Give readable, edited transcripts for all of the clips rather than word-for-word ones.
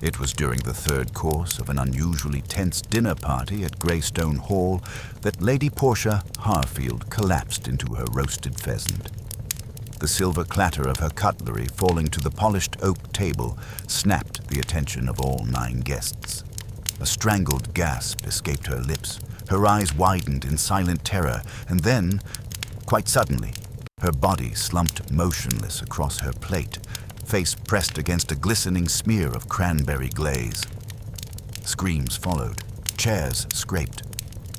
It was during the third course of an unusually tense dinner party at Greystone Hall that Lady Portia Harfield collapsed into her roasted pheasant. The silver clatter of her cutlery falling to the polished oak table snapped the attention of all 9 guests. A strangled gasp escaped her lips. Her eyes widened in silent terror, and then, quite suddenly, her body slumped motionless across her plate, face pressed against a glistening smear of cranberry glaze. Screams followed. Chairs scraped.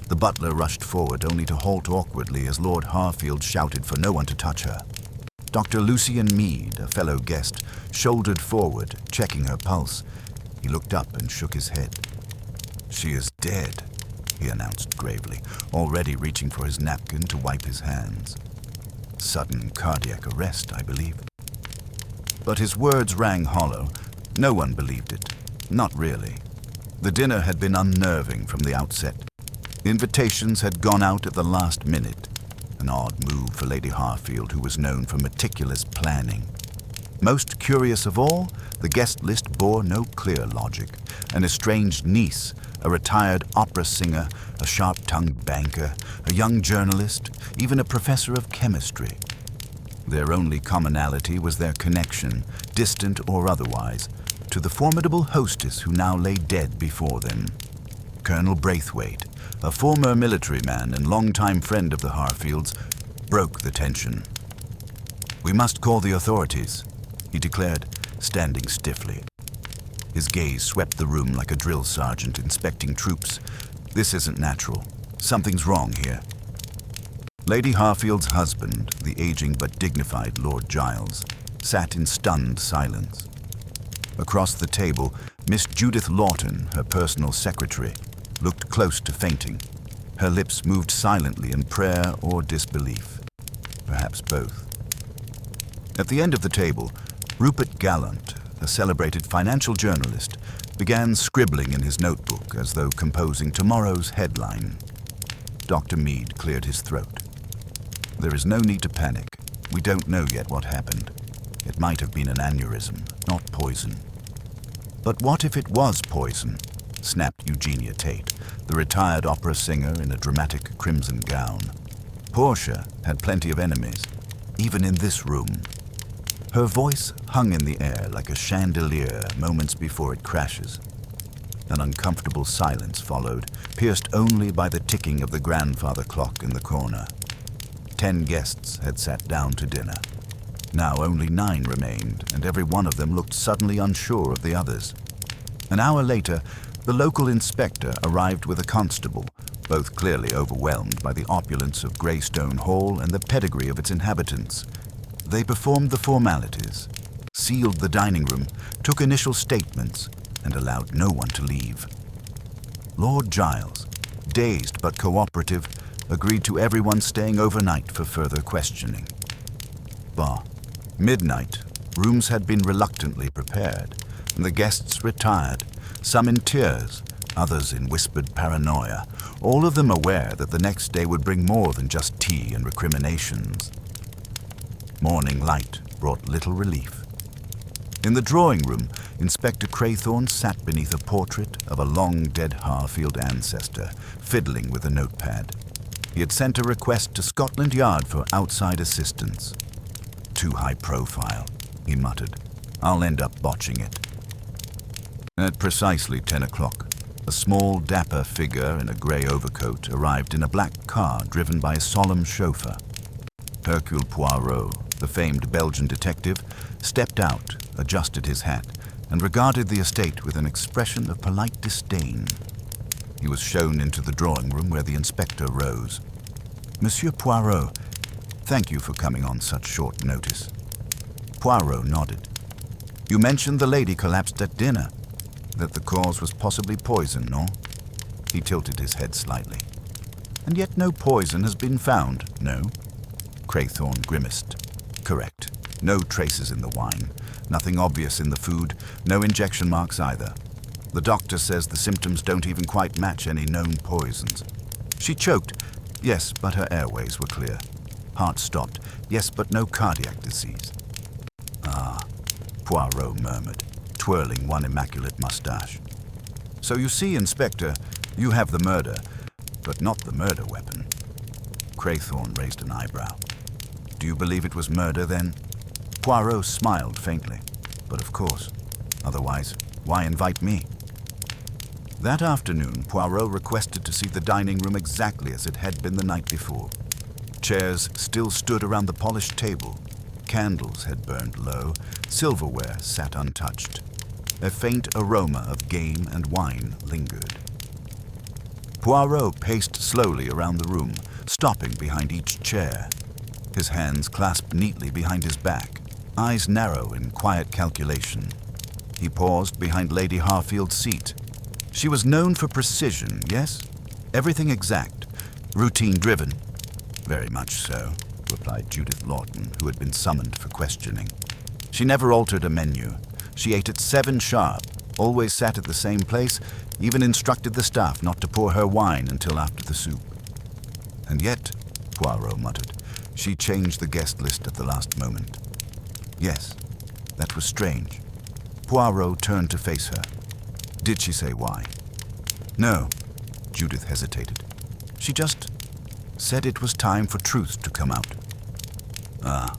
The butler rushed forward, only to halt awkwardly as Lord Harfield shouted for no one to touch her. Dr. Lucian Mead, a fellow guest, shouldered forward, checking her pulse. He looked up and shook his head. "She is dead," he announced gravely, already reaching for his napkin to wipe his hands. "Sudden cardiac arrest, I believe." But his words rang hollow. No one believed it. Not really. The dinner had been unnerving from the outset. Invitations had gone out at the last minute. An odd move for Lady Harfield, who was known for meticulous planning. Most curious of all, the guest list bore no clear logic. An estranged niece, a retired opera singer, a sharp-tongued banker, a young journalist, even a professor of chemistry. Their only commonality was their connection, distant or otherwise, to the formidable hostess who now lay dead before them. Colonel Braithwaite, a former military man and longtime friend of the Harfields, broke the tension. "We must call the authorities," he declared, standing stiffly. His gaze swept the room like a drill sergeant inspecting troops. "This isn't natural. Something's wrong here." Lady Harfield's husband, the aging but dignified Lord Giles, sat in stunned silence. Across the table, Miss Judith Lawton, her personal secretary, looked close to fainting. Her lips moved silently in prayer or disbelief. Perhaps both. At the end of the table, Rupert Gallant, a celebrated financial journalist, began scribbling in his notebook as though composing tomorrow's headline. Dr. Mead cleared his throat. "There is no need to panic. We don't know yet what happened. It might have been an aneurysm, not poison." "But what if it was poison?" snapped Eugenia Tate, the retired opera singer in a dramatic crimson gown. Portia had plenty of enemies, even in this room. Her voice hung in the air like a chandelier moments before it crashes. An uncomfortable silence followed, pierced only by the ticking of the grandfather clock in the corner. 10 guests had sat down to dinner. Now only 9 remained, and every one of them looked suddenly unsure of the others. An hour later, the local inspector arrived with a constable, both clearly overwhelmed by the opulence of Greystone Hall and the pedigree of its inhabitants. They performed the formalities, sealed the dining room, took initial statements, and allowed no one to leave. Lord Giles, dazed but cooperative, agreed to everyone staying overnight for further questioning. By midnight, rooms had been reluctantly prepared, and the guests retired, some in tears, others in whispered paranoia, all of them aware that the next day would bring more than just tea and recriminations. Morning light brought little relief. In the drawing room, Inspector Craythorne sat beneath a portrait of a long-dead Harfield ancestor, fiddling with a notepad. He had sent a request to Scotland Yard for outside assistance. "Too high profile," he muttered. "I'll end up botching it." At precisely 10 o'clock, a small, dapper figure in a grey overcoat arrived in a black car driven by a solemn chauffeur. Hercule Poirot, the famed Belgian detective, stepped out, adjusted his hat, and regarded the estate with an expression of polite disdain. He was shown into the drawing room where the inspector rose. "Monsieur Poirot, thank you for coming on such short notice." Poirot nodded. "You mentioned the lady collapsed at dinner, that the cause was possibly poison, no?" He tilted his head slightly. "And yet no poison has been found, no?" Craythorne grimaced. "Correct. No traces in the wine. Nothing obvious in the food. No injection marks either. The doctor says the symptoms don't even quite match any known poisons. She choked, yes, but her airways were clear. Heart stopped, yes, but no cardiac disease." "Ah," Poirot murmured. twirling one immaculate mustache. "So you see, Inspector, you have the murder, but not the murder weapon." Craythorne raised an eyebrow. "Do you believe it was murder, then?" Poirot smiled faintly. "But of course. Otherwise, why invite me?" That afternoon, Poirot requested to see the dining room exactly as it had been the night before. Chairs still stood around the polished table. Candles had burned low. Silverware sat untouched. A faint aroma of game and wine lingered. Poirot paced slowly around the room, stopping behind each chair. His hands clasped neatly behind his back, eyes narrow in quiet calculation. He paused behind Lady Harfield's seat. She was known for precision, yes? Everything exact, routine-driven. "Very much so," replied Judith Lawton, who had been summoned for questioning. "She never altered a menu. She ate at 7 sharp, always sat at the same place, even instructed the staff not to pour her wine until after the soup." "And yet," Poirot muttered, "she changed the guest list at the last moment." "Yes, that was strange." Poirot turned to face her. "Did she say why?" "No," Judith hesitated. "She just said it was time for truth to come out." "Ah."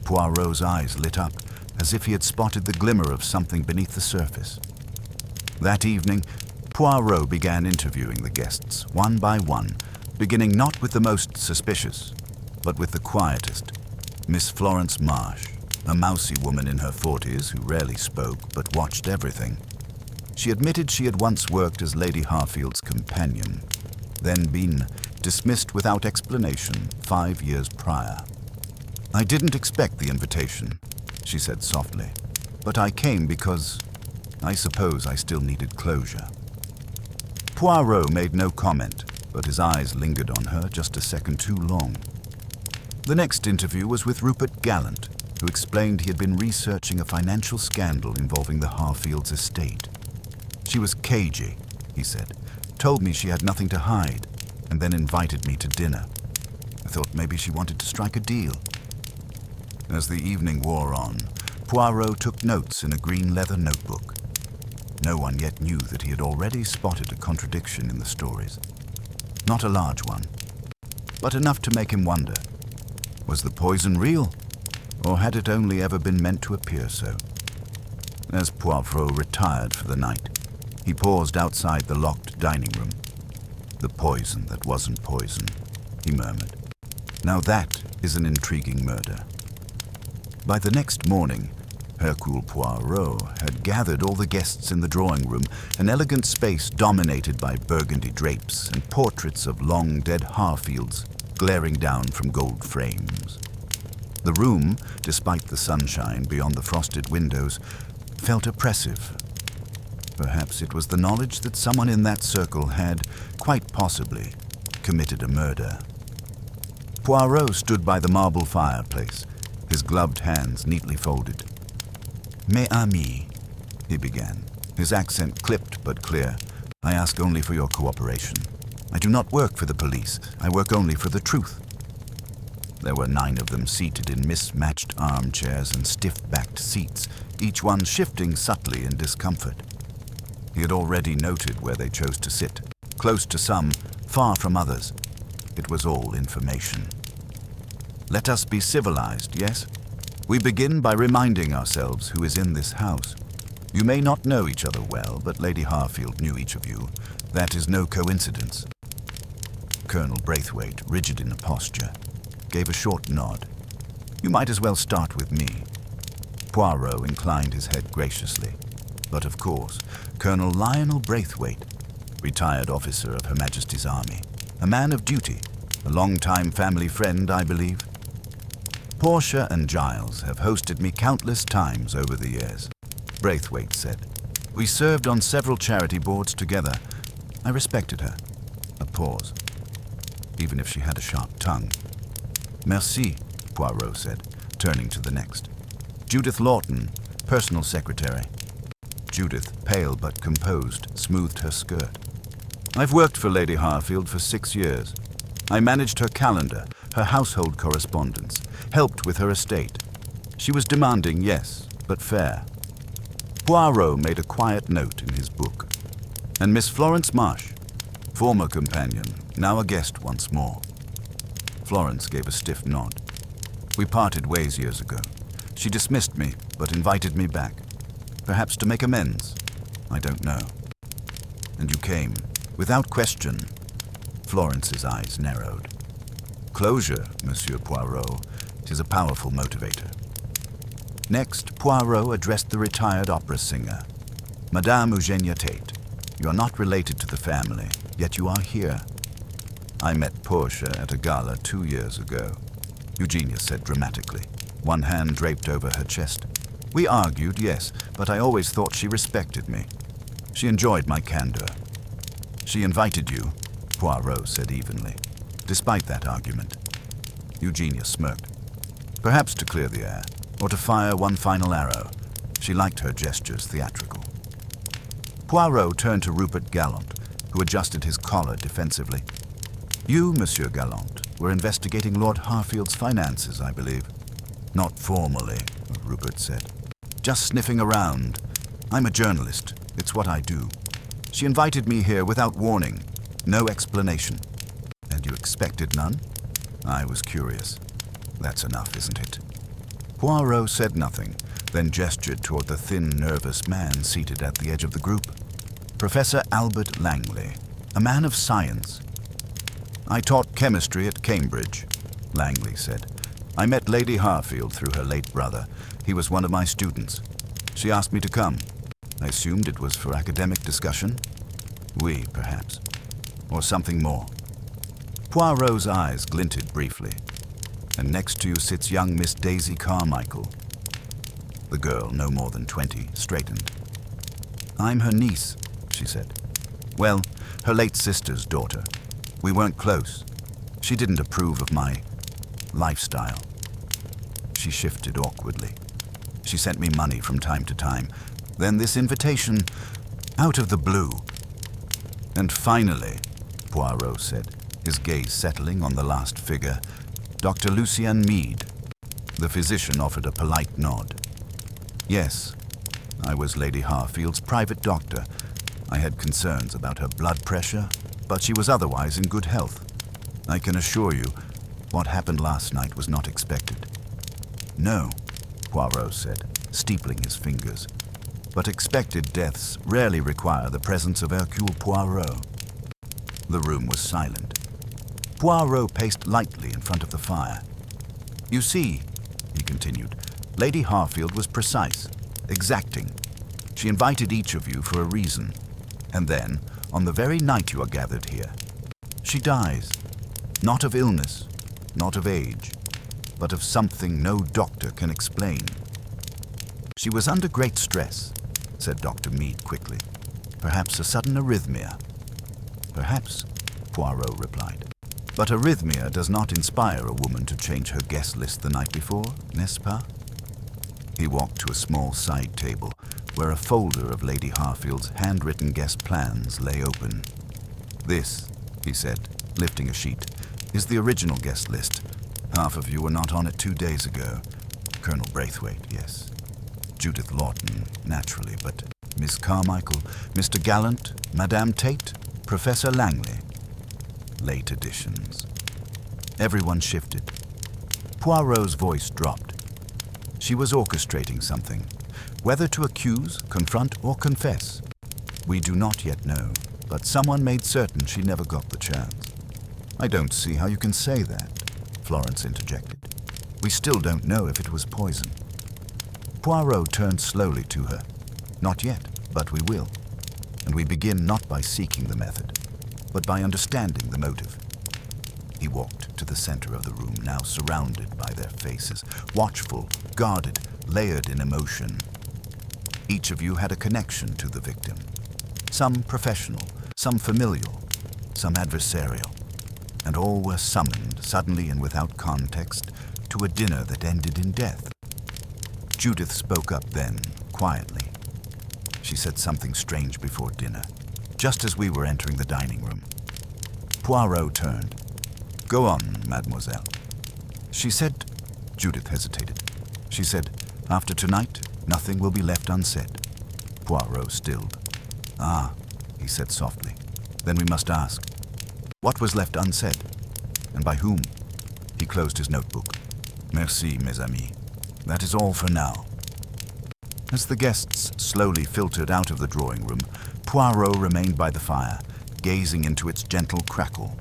Poirot's eyes lit up, as if he had spotted the glimmer of something beneath the surface. That evening, Poirot began interviewing the guests, one by one, beginning not with the most suspicious, but with the quietest, Miss Florence Marsh, a mousy woman in her 40s who rarely spoke but watched everything. She admitted she had once worked as Lady Harfield's companion, then been dismissed without explanation 5 years prior. "I didn't expect the invitation," she said softly, "but I came because I suppose I still needed closure." Poirot made no comment, but his eyes lingered on her just a second too long. The next interview was with Rupert Gallant, who explained he had been researching a financial scandal involving the Harfields' estate. "She was cagey," he said, "told me she had nothing to hide, and then invited me to dinner. I thought maybe she wanted to strike a deal." As the evening wore on, Poirot took notes in a green leather notebook. No one yet knew that he had already spotted a contradiction in the stories. Not a large one, but enough to make him wonder. Was the poison real, or had it only ever been meant to appear so? As Poirot retired for the night, he paused outside the locked dining room. "The poison that wasn't poison," he murmured. "Now that is an intriguing murder." By the next morning, Hercule Poirot had gathered all the guests in the drawing room, an elegant space dominated by burgundy drapes and portraits of long-dead Harfields glaring down from gold frames. The room, despite the sunshine beyond the frosted windows, felt oppressive. Perhaps it was the knowledge that someone in that circle had, quite possibly, committed a murder. Poirot stood by the marble fireplace, his gloved hands neatly folded. "Mes amis," he began, his accent clipped but clear, "I ask only for your cooperation. I do not work for the police. I work only for the truth." There were 9 of them seated in mismatched armchairs and stiff-backed seats, each one shifting subtly in discomfort. He had already noted where they chose to sit, close to some, far from others. It was all information. Let us be civilized, yes? We begin by reminding ourselves who is in this house. You may not know each other well, but Lady Harfield knew each of you. That is no coincidence. Colonel Braithwaite, rigid in posture, gave a short nod. "You might as well start with me." Poirot inclined his head graciously. But of course, Colonel Lionel Braithwaite, retired officer of Her Majesty's Army, a man of duty, a long-time family friend, I believe. "Portia and Giles have hosted me countless times over the years," Braithwaite said. "We served on several charity boards together. I respected her." A pause, even if she had a sharp tongue. "Merci," Poirot said, turning to the next. "Judith Lawton, personal secretary." Judith, pale but composed, smoothed her skirt. "I've worked for Lady Harfield for 6 years. I managed her calendar, her household correspondence, helped with her estate. She was demanding, yes, but fair." Poirot made a quiet note in his book. And Miss Florence Marsh, former companion, now a guest once more. Florence gave a stiff nod. We parted ways years ago. She dismissed me, but invited me back. Perhaps to make amends. I don't know. And you came, without question. Florence's eyes narrowed. Closure, Monsieur Poirot, is a powerful motivator. Next, Poirot addressed the retired opera singer. Madame Eugenia Tate, you are not related to the family, yet you are here. I met Portia at a gala 2 years ago, Eugenia said dramatically, one hand draped over her chest. We argued, yes, but I always thought she respected me. She enjoyed my candor. She invited you, Poirot said evenly, despite that argument. Eugenia smirked. Perhaps to clear the air, or to fire one final arrow. She liked her gestures theatrical. Poirot turned to Rupert Gallant, who adjusted his collar defensively. You, Monsieur Gallant, were investigating Lord Harfield's finances, I believe. Not formally, Rupert said. Just sniffing around. I'm a journalist. It's what I do. She invited me here without warning. No explanation. And you expected none? I was curious. That's enough, isn't it? Poirot said nothing, then gestured toward the thin, nervous man seated at the edge of the group. Professor Albert Langley, a man of science. I taught chemistry at Cambridge, Langley said. I met Lady Harfield through her late brother. He was one of my students. She asked me to come. I assumed it was for academic discussion. We, perhaps. Or something more. Poirot's eyes glinted briefly. And next to you sits young Miss Daisy Carmichael. The girl, no more than 20, straightened. I'm her niece, she said. Well, her late sister's daughter. We weren't close. She didn't approve of my lifestyle. She shifted awkwardly. She sent me money from time to time. Then this invitation, out of the blue. And finally, Poirot said, his gaze settling on the last figure, Dr. Lucien Meade. The physician offered a polite nod. Yes, I was Lady Harfield's private doctor. I had concerns about her blood pressure, but she was otherwise in good health. I can assure you, what happened last night was not expected. No, Poirot said, steepling his fingers. But expected deaths rarely require the presence of Hercule Poirot. The room was silent. Poirot paced lightly in front of the fire. You see, he continued, Lady Harfield was precise, exacting. She invited each of you for a reason. And then, on the very night you are gathered here, she dies. Not of illness, not of age, but of something no doctor can explain. She was under great stress, said Dr. Meade quickly. Perhaps a sudden arrhythmia. Perhaps, Poirot replied. But arrhythmia does not inspire a woman to change her guest list the night before, n'est-ce pas? He walked to a small side table where a folder of Lady Harfield's handwritten guest plans lay open. This, he said, lifting a sheet, is the original guest list. Half of you were not on it 2 days ago. Colonel Braithwaite, yes. Judith Lawton, naturally, but Miss Carmichael, Mr. Gallant, Madame Tate, Professor Langley. Late additions. Everyone shifted. Poirot's voice dropped. She was orchestrating something. Whether to accuse, confront, or confess, we do not yet know, but someone made certain she never got the chance. I don't see how you can say that, Florence interjected. We still don't know if it was poison. Poirot turned slowly to her. Not yet, but we will. And we begin not by seeking the method, but by understanding the motive. He walked to the center of the room, now surrounded by their faces, watchful, guarded, layered in emotion. Each of you had a connection to the victim. Some professional, some familial, some adversarial. And all were summoned, suddenly and without context, to a dinner that ended in death. Judith spoke up then, quietly. She said something strange before dinner, just as we were entering the dining room. Poirot turned. Go on, mademoiselle. She said, Judith hesitated. She said, after tonight, nothing will be left unsaid. Poirot stilled. "Ah," he said softly. "Then we must ask. What was left unsaid? And by whom?" He closed his notebook. "Merci, mes amis. That is all for now." As the guests slowly filtered out of the drawing room, Poirot remained by the fire, gazing into its gentle crackle.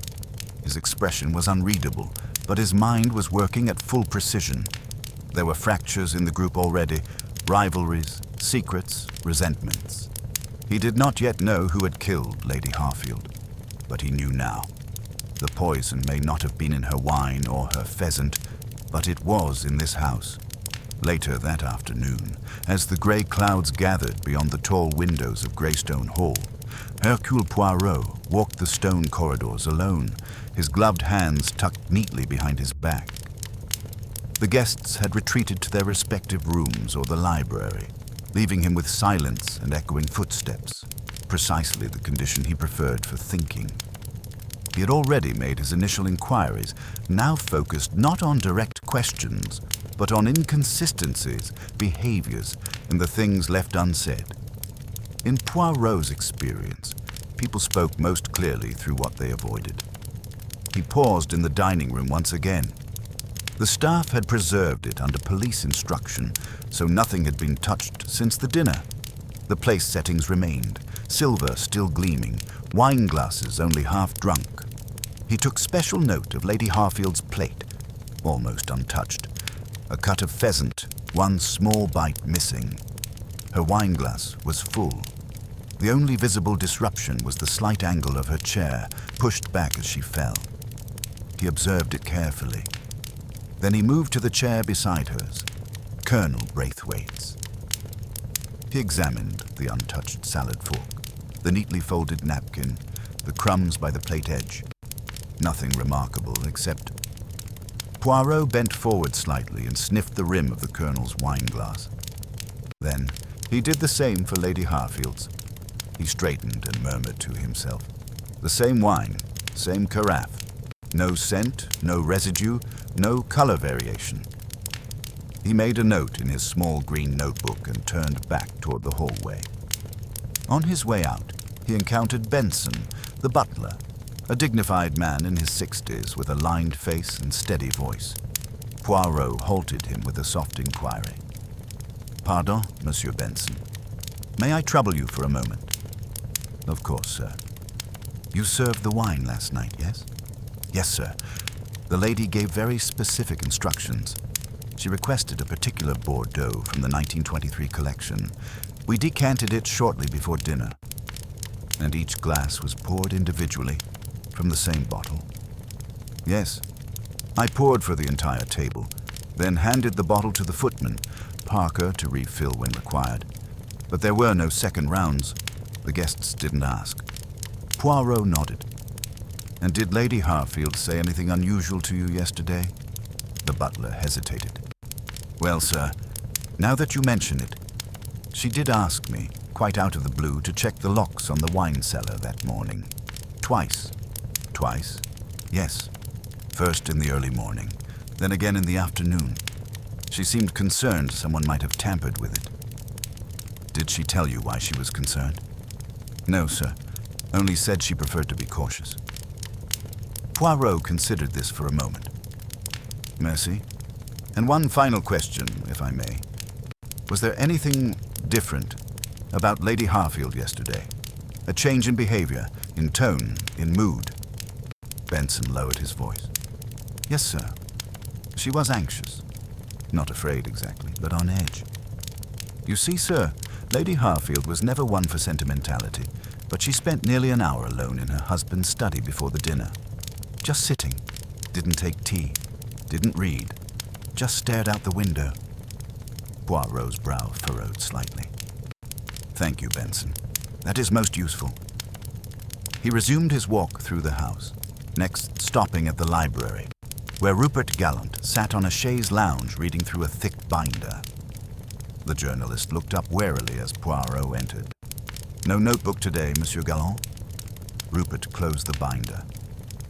His expression was unreadable, but his mind was working at full precision. There were fractures in the group already, rivalries, secrets, resentments. He did not yet know who had killed Lady Harfield, but he knew now. The poison may not have been in her wine or her pheasant, but it was in this house. Later that afternoon, as the grey clouds gathered beyond the tall windows of Greystone Hall, Hercule Poirot walked the stone corridors alone, his gloved hands tucked neatly behind his back. The guests had retreated to their respective rooms or the library, leaving him with silence and echoing footsteps, precisely the condition he preferred for thinking. He had already made his initial inquiries, now focused not on direct questions, but on inconsistencies, behaviors, and the things left unsaid. In Poirot's experience, people spoke most clearly through what they avoided. He paused in the dining room once again. The staff had preserved it under police instruction, so nothing had been touched since the dinner. The place settings remained, silver still gleaming, wine glasses only half drunk. He took special note of Lady Harfield's plate, almost untouched. A cut of pheasant, one small bite missing. Her wineglass was full. The only visible disruption was the slight angle of her chair, pushed back as she fell. He observed it carefully. Then he moved to the chair beside hers, Colonel Braithwaite's. He examined the untouched salad fork, the neatly folded napkin, the crumbs by the plate edge. Nothing remarkable except... Poirot bent forward slightly and sniffed the rim of the Colonel's wineglass. Then he did the same for Lady Harfield's. He straightened and murmured to himself. The same wine, same carafe. No scent, no residue, no color variation. He made a note in his small green notebook and turned back toward the hallway. On his way out, he encountered Benson, the butler, a dignified man in his 60s with a lined face and steady voice. Poirot halted him with a soft inquiry. "Pardon, Monsieur Benson. May I trouble you for a moment?" "Of course, sir." "You served the wine last night, yes?" "Yes, sir. The lady gave very specific instructions. She requested a particular Bordeaux from the 1923 collection. We decanted it shortly before dinner. And each glass was poured individually from the same bottle?" "Yes. I poured for the entire table, then handed the bottle to the footman, Parker, to refill when required. But there were no second rounds. The guests didn't ask." Poirot nodded. "And did Lady Harfield say anything unusual to you yesterday?" The butler hesitated. "Well, sir, now that you mention it, she did ask me, quite out of the blue, to check the locks on the wine cellar that morning. Twice." "Twice?" "Yes. First in the early morning, then again in the afternoon. She seemed concerned someone might have tampered with it." "Did she tell you why she was concerned?" "No, sir. Only said she preferred to be cautious." Poirot considered this for a moment. "Merci. And one final question, if I may. Was there anything different about Lady Harfield yesterday? A change in behavior, in tone, in mood?" Benson lowered his voice. "Yes, sir. She was anxious. Not afraid exactly, but on edge. You see, sir, Lady Harfield was never one for sentimentality, but she spent nearly an hour alone in her husband's study before the dinner. Just sitting. Didn't take tea. Didn't read. Just stared out the window." Poirot's brow furrowed slightly. "Thank you, Benson. That is most useful." He resumed his walk through the house, next stopping at the library, where Rupert Gallant sat on a chaise lounge reading through a thick binder. The journalist looked up warily as Poirot entered. "No notebook today, Monsieur Gallant?" Rupert closed the binder.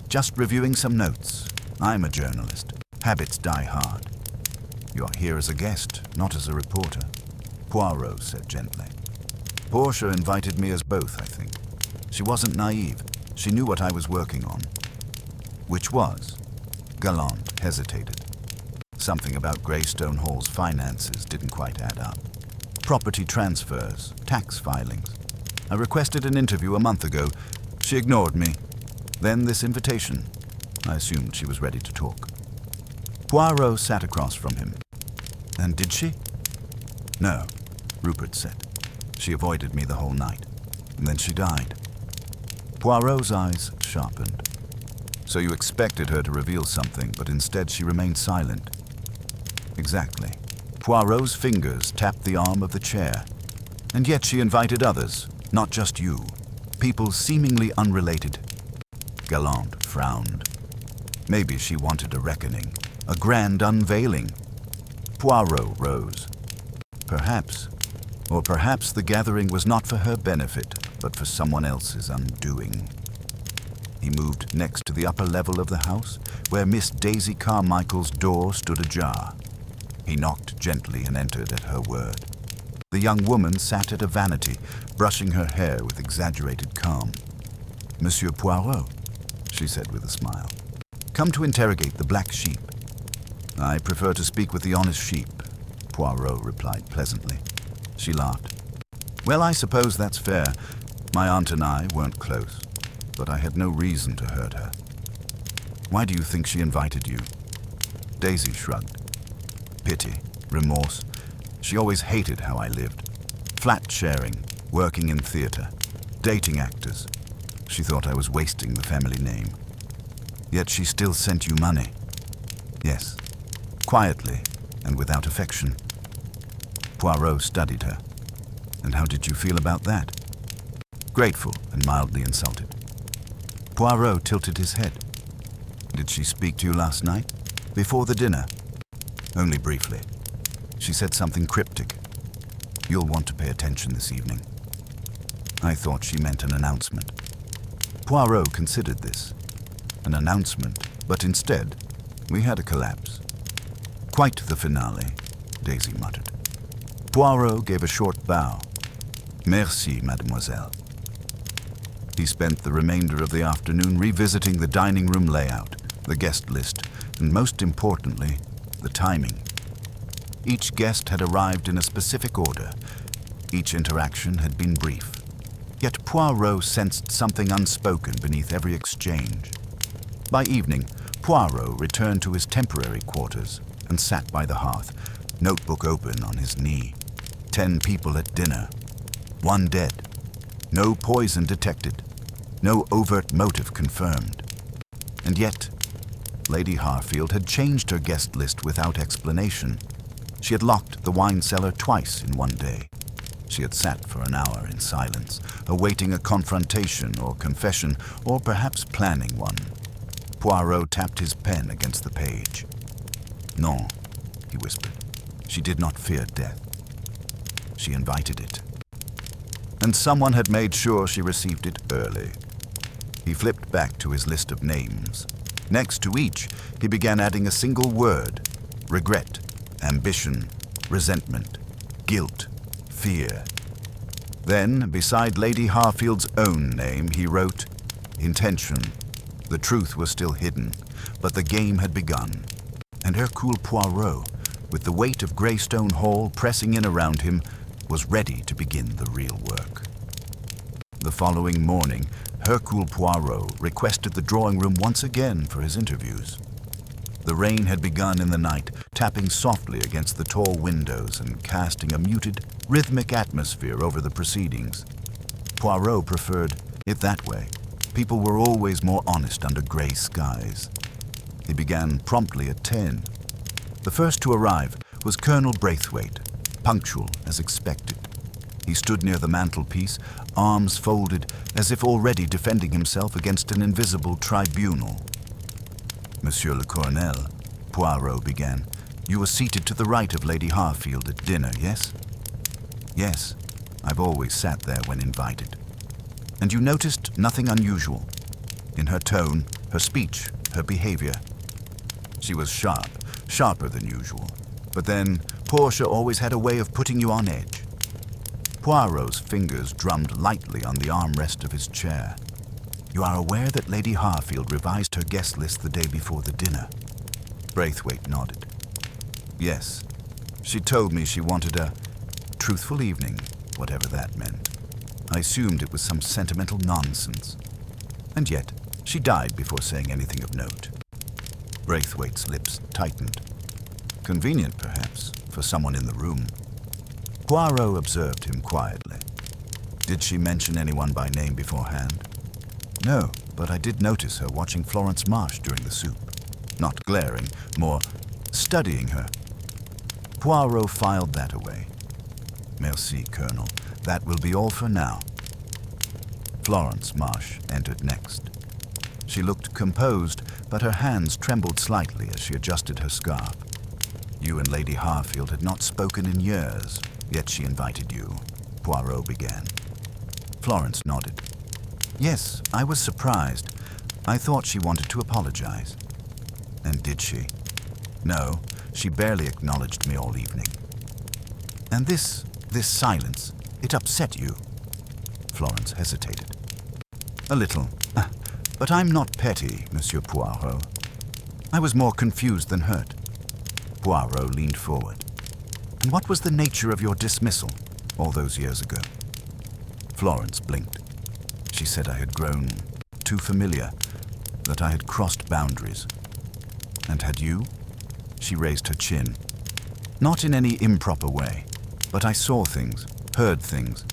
"Just reviewing some notes. I'm a journalist. Habits die hard." "You are here as a guest, not as a reporter," Poirot said gently. Portia invited me as both, I think. She wasn't naive. She knew what I was working on. Which was? Galland hesitated. Something about Greystone Hall's finances didn't quite add up. Property transfers, tax filings. I requested an interview a month ago. She ignored me. Then this invitation. I assumed she was ready to talk. Poirot sat across from him. And did she? No, Rupert said. She avoided me the whole night, and then she died. Poirot's eyes sharpened. So you expected her to reveal something, but instead she remained silent. Exactly. Poirot's fingers tapped the arm of the chair. And yet she invited others, not just you. People seemingly unrelated. Galland frowned. Maybe she wanted a reckoning, a grand unveiling. Poirot rose. Perhaps. Or perhaps the gathering was not for her benefit, but for someone else's undoing. He moved next to the upper level of the house, where Miss Daisy Carmichael's door stood ajar. He knocked gently and entered at her word. The young woman sat at a vanity, brushing her hair with exaggerated calm. "Monsieur Poirot," she said with a smile. "Come to interrogate the black sheep." "I prefer to speak with the honest sheep," Poirot replied pleasantly. She laughed. "Well, I suppose that's fair. My aunt and I weren't close, but I had no reason to hurt her." "Why do you think she invited you?" Daisy shrugged. "Pity, remorse. She always hated how I lived. Flat sharing, working in theater, dating actors. She thought I was wasting the family name. Yet she still sent you money." "Yes, quietly and without affection." Poirot studied her. "And how did you feel about that?" "Grateful and mildly insulted." Poirot tilted his head. "Did she speak to you last night? Before the dinner?" "Only briefly. She said something cryptic. You'll want to pay attention this evening." I thought she meant an announcement. Poirot considered this. An announcement, but instead, we had a collapse. "Quite the finale," Daisy muttered. Poirot gave a short bow. "Merci, mademoiselle." He spent the remainder of the afternoon revisiting the dining room layout, the guest list, and most importantly, the timing. Each guest had arrived in a specific order. Each interaction had been brief. Yet Poirot sensed something unspoken beneath every exchange. By evening, Poirot returned to his temporary quarters and sat by the hearth, notebook open on his knee. 10 people at dinner. 1 dead. No poison detected. No overt motive confirmed. And yet, Lady Harfield had changed her guest list without explanation. She had locked the wine cellar twice in one day. She had sat for an hour in silence, awaiting a confrontation or confession, or perhaps planning one. Poirot tapped his pen against the page. "Non," he whispered. "She did not fear death. She invited it. And someone had made sure she received it early." He flipped back to his list of names. Next to each, he began adding a single word: regret, ambition, resentment, guilt, fear. Then, beside Lady Harfield's own name, he wrote, intention. The truth was still hidden, but the game had begun. And Hercule Poirot, with the weight of Greystone Hall pressing in around him, was ready to begin the real work. The following morning, Hercule Poirot requested the drawing room once again for his interviews. The rain had begun in the night, tapping softly against the tall windows and casting a muted, rhythmic atmosphere over the proceedings. Poirot preferred it that way. People were always more honest under gray skies. He began promptly at 10. The first to arrive was Colonel Braithwaite, punctual as expected. He stood near the mantelpiece, arms folded as if already defending himself against an invisible tribunal. "Monsieur le Colonel," Poirot began, "you were seated to the right of Lady Harfield at dinner, yes?" "Yes, I've always sat there when invited." "And you noticed nothing unusual? In her tone, her speech, her behavior?" "She was sharp, sharper than usual. But then, Portia always had a way of putting you on edge." Poirot's fingers drummed lightly on the armrest of his chair. "You are aware that Lady Harfield revised her guest list the day before the dinner?" Braithwaite nodded. "Yes. She told me she wanted a truthful evening, whatever that meant. I assumed it was some sentimental nonsense. And yet, she died before saying anything of note." Braithwaite's lips tightened. Convenient, perhaps, for someone in the room. Poirot observed him quietly. "Did she mention anyone by name beforehand?" "No, but I did notice her watching Florence Marsh during the soup. Not glaring, more studying her." Poirot filed that away. "Merci, Colonel. That will be all for now." Florence Marsh entered next. She looked composed, but her hands trembled slightly as she adjusted her scarf. "You and Lady Harfield had not spoken in years, yet she invited you," Poirot began. Florence nodded. "Yes, I was surprised. I thought she wanted to apologize." "And did she?" "No, she barely acknowledged me all evening." "And this silence, it upset you?" Florence hesitated. "A little. But I'm not petty, Monsieur Poirot. I was more confused than hurt." Poirot leaned forward. "And what was the nature of your dismissal all those years ago?" Florence blinked. She said I had grown too familiar, that I had crossed boundaries. "And had you?" She raised her chin. "Not in any improper way, but I saw things, heard things.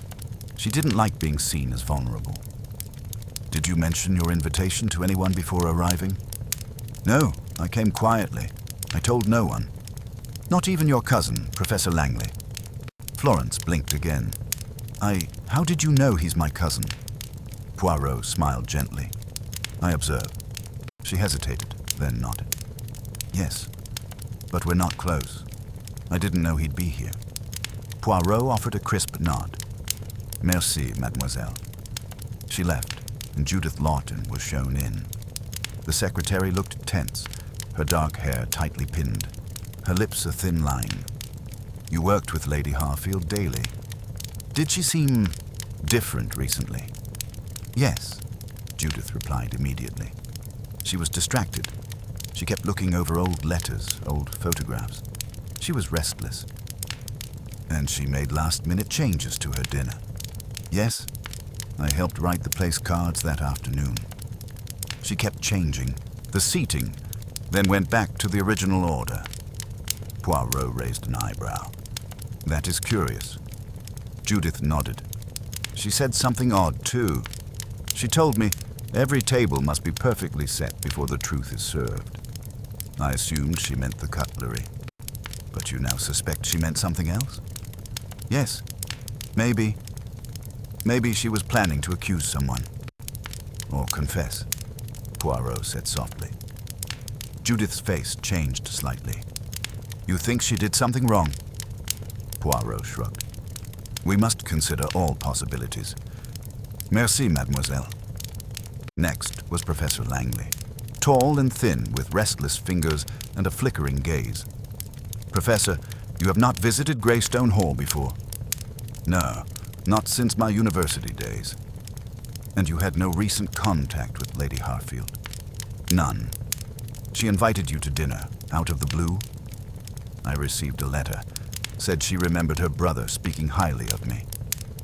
She didn't like being seen as vulnerable." "Did you mention your invitation to anyone before arriving?" "No, I came quietly. I told no one. Not even your cousin, Professor Langley." Florence blinked again. How did you know he's my cousin?" Poirot smiled gently. "I observed." She hesitated, then nodded. "Yes, but we're not close. I didn't know he'd be here." Poirot offered a crisp nod. "Merci, mademoiselle." She left, and Judith Lawton was shown in. The secretary looked tense, her dark hair tightly pinned, her lips a thin line. "You worked with Lady Harfield daily. Did she seem different recently?" "Yes," Judith replied immediately. "She was distracted. She kept looking over old letters, old photographs. She was restless." "And she made last-minute changes to her dinner?" "Yes. I helped write the place cards that afternoon. She kept changing the seating, then went back to the original order." Poirot raised an eyebrow. "That is curious." Judith nodded. "She said something odd, too. She told me every table must be perfectly set before the truth is served. I assumed she meant the cutlery. But you now suspect she meant something else?" "Yes. Maybe she was planning to accuse someone." "Or confess," Poirot said softly. Judith's face changed slightly. "You think she did something wrong?" Poirot shrugged. "We must consider all possibilities. Merci, mademoiselle." Next was Professor Langley, tall and thin with restless fingers and a flickering gaze. "Professor, you have not visited Greystone Hall before?" "No, not since my university days." "And you had no recent contact with Lady Harfield?" "None. She invited you to dinner, out of the blue?" "I received a letter. Said she remembered her brother speaking highly of me,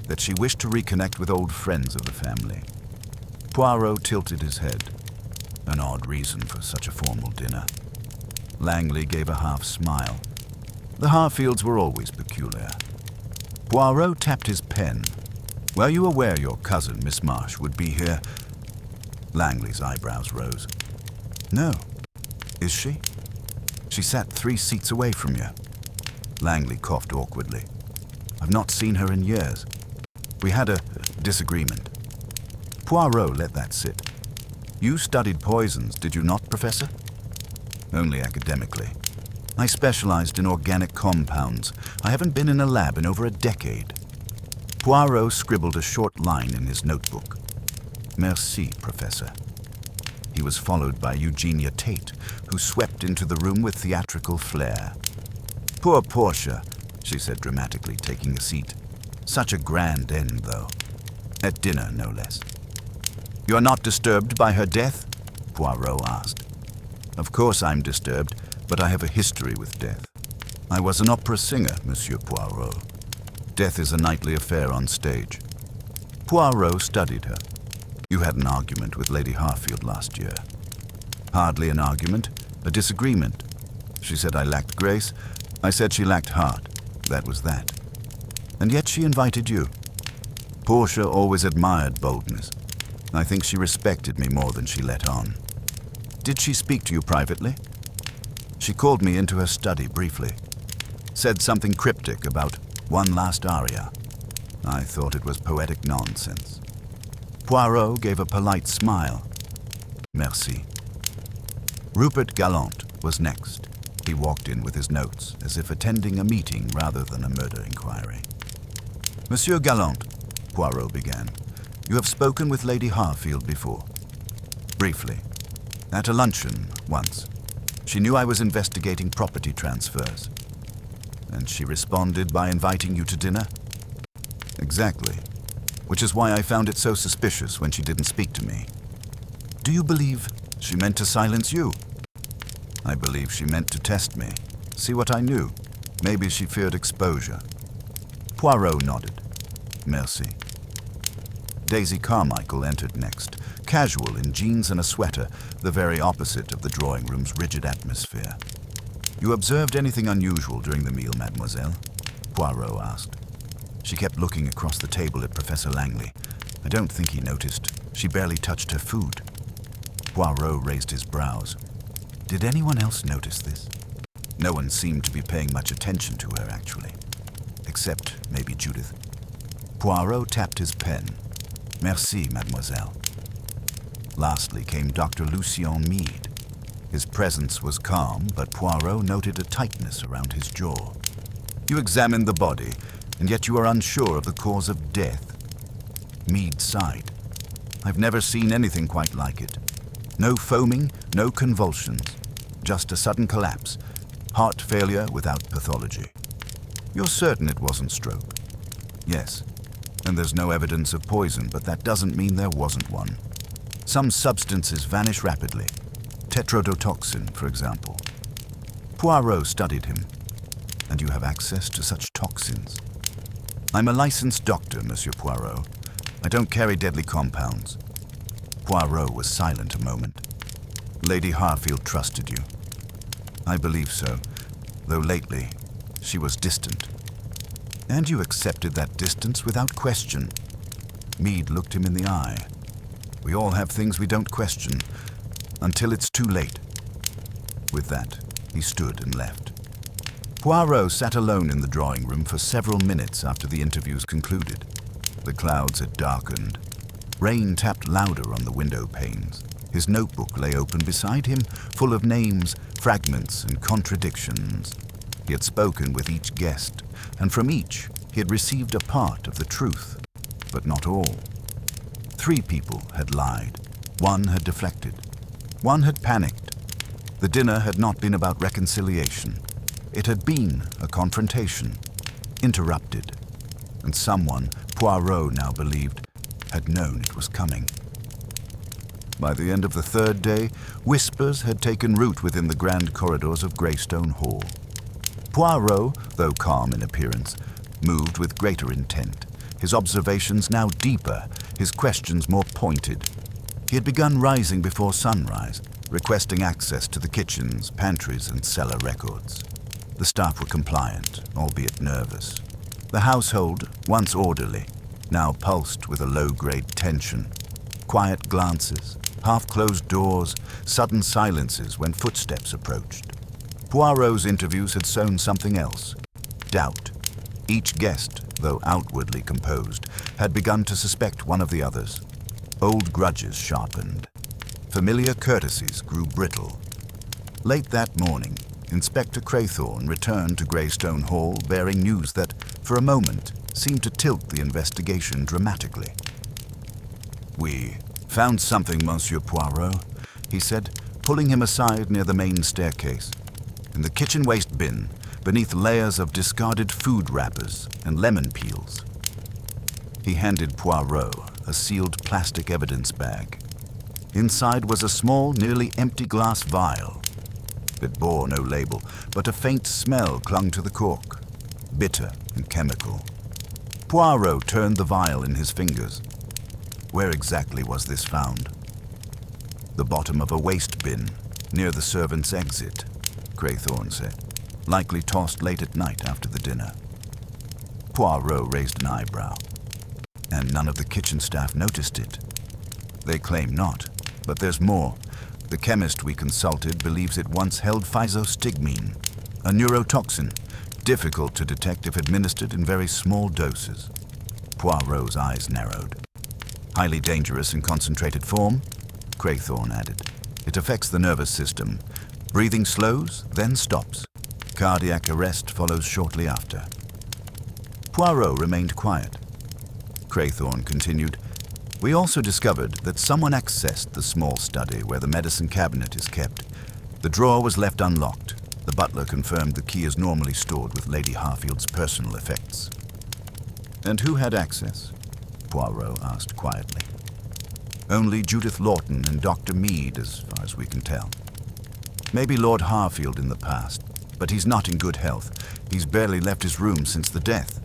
that she wished to reconnect with old friends of the family." Poirot tilted his head. An odd reason for such a formal dinner. Langley gave a half smile. The Harfields were always peculiar. Poirot tapped his pen. "Were you aware your cousin, Miss Marsh, would be here?" Langley's eyebrows rose. "No. Is she?" "She sat 3 seats away from you." Langley coughed awkwardly. "I've not seen her in years. We had a disagreement." Poirot let that sit. "You studied poisons, did you not, Professor?" "Only academically. I specialized in organic compounds. I haven't been in a lab in over a decade." Poirot scribbled a short line in his notebook. "Merci, Professor." He was followed by Eugenia Tate, who swept into the room with theatrical flair. "Poor Portia," she said dramatically, taking a seat. Such a grand end, though. At dinner, no less. "You are not disturbed by her death?" Poirot asked. "Of course I'm disturbed, but I have a history with death. I was an opera singer, Monsieur Poirot. Death is a nightly affair on stage." Poirot studied her. "You had an argument with Lady Harfield last year." "Hardly an argument, a disagreement. She said I lacked grace. I said she lacked heart. That was that. And yet she invited you. Portia always admired boldness. I think she respected me more than she let on." "Did she speak to you privately?" "She called me into her study briefly. Said something cryptic about one last aria. I thought it was poetic nonsense." Poirot gave a polite smile. "Merci." Rupert Gallant was next. He walked in with his notes, as if attending a meeting rather than a murder inquiry. "Monsieur Gallant," Poirot began, "you have spoken with Lady Harfield before." "Briefly. At a luncheon, once. She knew I was investigating property transfers." "And she responded by inviting you to dinner?" "Exactly. Which is why I found it so suspicious when she didn't speak to me." "Do you believe she meant to silence you?" "I believe she meant to test me. See what I knew. Maybe she feared exposure." Poirot nodded. "Merci." Daisy Carmichael entered next, casual in jeans and a sweater, the very opposite of the drawing room's rigid atmosphere. "You observed anything unusual during the meal, mademoiselle?" Poirot asked. She kept looking across the table at Professor Langley. I don't think he noticed. She barely touched her food. Poirot raised his brows. Did anyone else notice this? No one seemed to be paying much attention to her, actually. Except maybe Judith. Poirot tapped his pen. "Merci, mademoiselle." Lastly came Dr. Lucien Meade. His presence was calm, but Poirot noted a tightness around his jaw. "You examined the body, and yet you are unsure of the cause of death." Meade sighed. "I've never seen anything quite like it. No foaming, no convulsions. Just a sudden collapse. Heart failure without pathology." "You're certain it wasn't stroke?" "Yes. And there's no evidence of poison, but that doesn't mean there wasn't one. Some substances vanish rapidly. Tetrodotoxin, for example." Poirot studied him. "And you have access to such toxins?" "I'm a licensed doctor, Monsieur Poirot. I don't carry deadly compounds." Poirot was silent a moment. "Lady Harfield trusted you." "I believe so, though lately she was distant." "And you accepted that distance without question." Meade looked him in the eye. "We all have things we don't question, until it's too late." With that, he stood and left. Poirot sat alone in the drawing room for several minutes after the interviews concluded. The clouds had darkened. Rain tapped louder on the window panes. His notebook lay open beside him, full of names, fragments, and contradictions. He had spoken with each guest, and from each he had received a part of the truth, but not all. 3 people had lied. 1 had deflected. 1 had panicked. The dinner had not been about reconciliation. It had been a confrontation, interrupted, and someone, Poirot now believed, had known it was coming. By the end of the 3rd day, whispers had taken root within the grand corridors of Greystone Hall. Poirot, though calm in appearance, moved with greater intent, his observations now deeper, his questions more pointed. He had begun rising before sunrise, requesting access to the kitchens, pantries, and cellar records. The staff were compliant, albeit nervous. The household, once orderly, now pulsed with a low-grade tension. Quiet glances, half-closed doors, sudden silences when footsteps approached. Poirot's interviews had sown something else. Doubt. Each guest, though outwardly composed, had begun to suspect one of the others. Old grudges sharpened. Familiar courtesies grew brittle. Late that morning, Inspector Craythorne returned to Greystone Hall bearing news that, for a moment, seemed to tilt the investigation dramatically. "We found something, Monsieur Poirot," he said, pulling him aside near the main staircase. "In the kitchen waste bin, beneath layers of discarded food wrappers and lemon peels. He handed Poirot a sealed plastic evidence bag. Inside was a small, nearly empty glass vial. It bore no label, but a faint smell clung to the cork, bitter and chemical. Poirot turned the vial in his fingers. Where exactly was this found? The bottom of a waste bin, near the servants' exit, Craythorne said, likely tossed late at night after the dinner. Poirot raised an eyebrow. And none of the kitchen staff noticed it. They claim not, but there's more. The chemist we consulted believes it once held physostigmine, a neurotoxin, difficult to detect if administered in very small doses. Poirot's eyes narrowed. Highly dangerous in concentrated form, Craythorne added. It affects the nervous system. Breathing slows, then stops. Cardiac arrest follows shortly after. Poirot remained quiet. Craythorne continued, "We also discovered that someone accessed the small study where the medicine cabinet is kept. The drawer was left unlocked. The butler confirmed the key is normally stored with Lady Harfield's personal effects." "And who had access?" Poirot asked quietly. "Only Judith Lawton and Dr. Mead, as far as we can tell. Maybe Lord Harfield in the past, but he's not in good health. He's barely left his room since the death."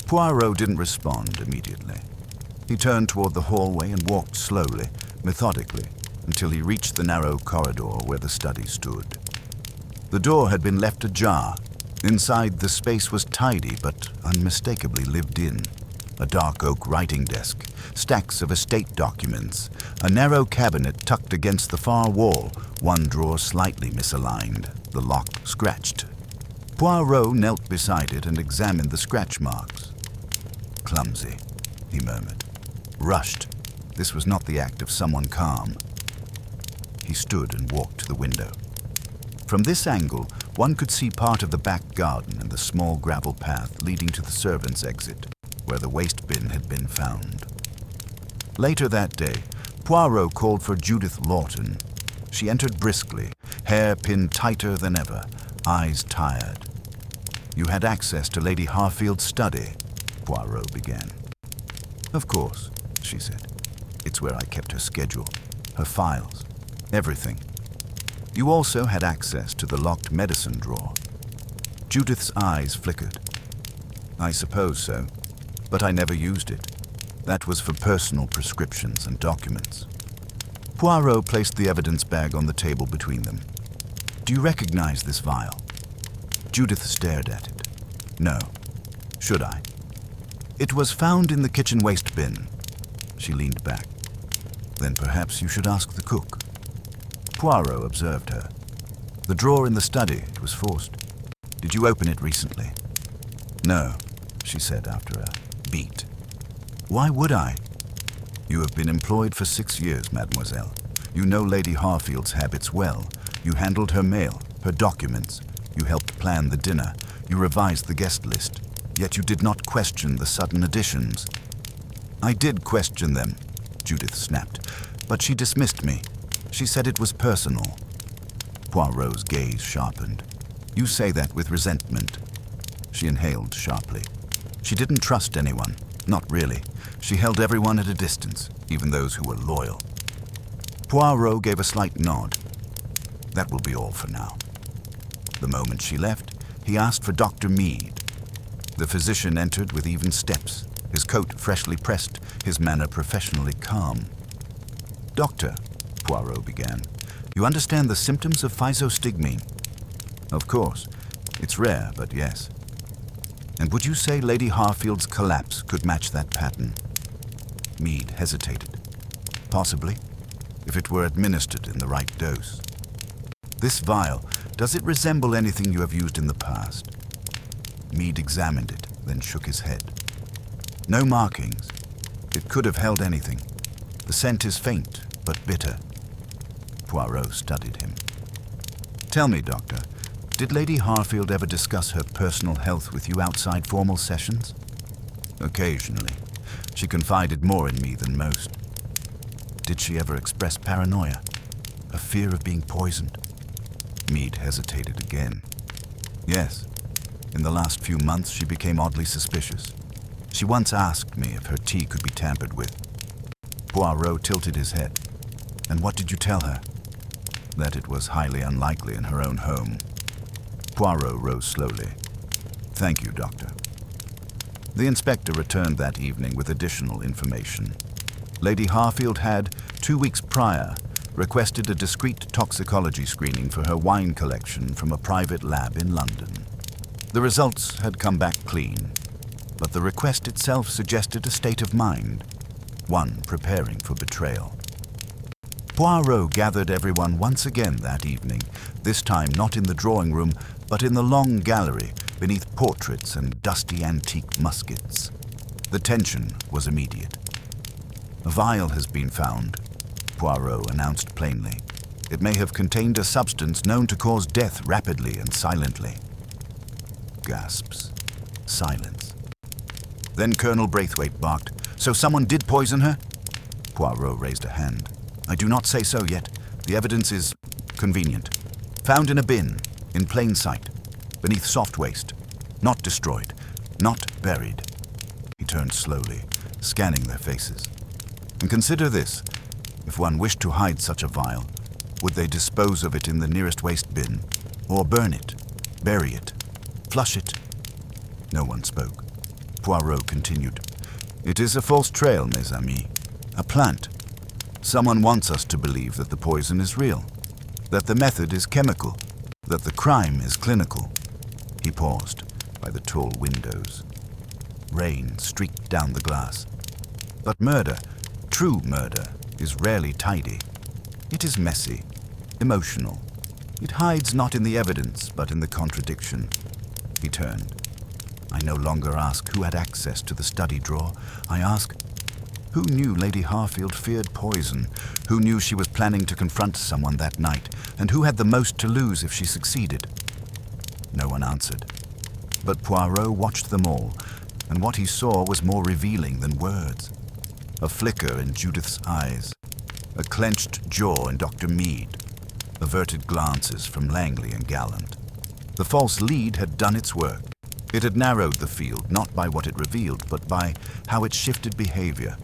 Poirot didn't respond immediately. He turned toward the hallway and walked slowly, methodically, until he reached the narrow corridor where the study stood. The door had been left ajar. Inside, the space was tidy but unmistakably lived in. A dark oak writing desk, stacks of estate documents, a narrow cabinet tucked against the far wall, one drawer slightly misaligned, the lock scratched. Poirot knelt beside it and examined the scratch marks. "Clumsy," he murmured. "Rushed. This was not the act of someone calm." He stood and walked to the window. From this angle, one could see part of the back garden and the small gravel path leading to the servants' exit, where the waste bin had been found. Later that day, Poirot called for Judith Lawton. She entered briskly, hair pinned tighter than ever, eyes tired. "You had access to Lady Harfield's study," Poirot began. "Of course," she said. "It's where I kept her schedule, her files, everything. You also had access to the locked medicine drawer." Judith's eyes flickered. "I suppose so, but I never used it. That was for personal prescriptions and documents." Poirot placed the evidence bag on the table between them. "Do you recognize this vial?" Judith stared at it. "No. Should I?" "It was found in the kitchen waste bin." She leaned back. "Then perhaps you should ask the cook." Poirot observed her. "The drawer in the study, it was forced. Did you open it recently?" "No," she said after a beat. "Why would I?" "You have been employed for 6 years, mademoiselle. You know Lady Harfield's habits well. You handled her mail, her documents. You helped plan the dinner. You revised the guest list. Yet you did not question the sudden additions." "I did question them," Judith snapped, "but she dismissed me. She said it was personal." Poirot's gaze sharpened. "You say that with resentment." She inhaled sharply. She didn't trust anyone. Not really. She held everyone at a distance, even those who were loyal. Poirot gave a slight nod. "That will be all for now." The moment she left, he asked for Dr. Mead. The physician entered with even steps, his coat freshly pressed, his manner professionally calm. "Doctor," Poirot began, "you understand the symptoms of physostigmine?" "Of course. It's rare, but yes." "And would you say Lady Harfield's collapse could match that pattern?" Mead hesitated. "Possibly, if it were administered in the right dose." "This vial, does it resemble anything you have used in the past?" Mead examined it, then shook his head. "No markings. It could have held anything. The scent is faint, but bitter." Poirot studied him. "Tell me, Doctor, did Lady Harfield ever discuss her personal health with you outside formal sessions?" "Occasionally. She confided more in me than most." "Did she ever express paranoia? A fear of being poisoned?" Mead hesitated again. "Yes. In the last few months, she became oddly suspicious. She once asked me if her tea could be tampered with. Poirot tilted his head. And what did you tell her? That it was highly unlikely in her own home. Poirot rose slowly. Thank you, Doctor. The inspector returned that evening with additional information. Lady Harfield had, 2 weeks prior, requested a discreet toxicology screening for her wine collection from a private lab in London. The results had come back clean, but the request itself suggested a state of mind, one preparing for betrayal. Poirot gathered everyone once again that evening, this time not in the drawing room, but in the long gallery beneath portraits and dusty antique muskets. The tension was immediate. A vial has been found, Poirot announced plainly. It may have contained a substance known to cause death rapidly and silently. Gasps. Silence. Then Colonel Braithwaite barked, So someone did poison her? Poirot raised a hand. I do not say so yet. The evidence is convenient. Found in a bin, in plain sight, beneath soft waste. Not destroyed, not buried. He turned slowly, scanning their faces. And consider this. If one wished to hide such a vial, would they dispose of it in the nearest waste bin? Or burn it, bury it, flush it? No one spoke. Poirot continued. It is a false trail, mes amis. A plant. Someone wants us to believe that the poison is real, that the method is chemical, that the crime is clinical. He paused by the tall windows. Rain streaked down the glass. But murder, true murder, is rarely tidy. It is messy, emotional. It hides not in the evidence, but in the contradiction. He turned. I no longer ask who had access to the study drawer. I ask, who knew Lady Harfield feared poison? Who knew she was planning to confront someone that night? And who had the most to lose if she succeeded? No one answered. But Poirot watched them all, and what he saw was more revealing than words. A flicker in Judith's eyes, a clenched jaw in Dr. Meade, averted glances from Langley and Gallant. The false lead had done its work. It had narrowed the field, not by what it revealed, but by how it shifted behavior.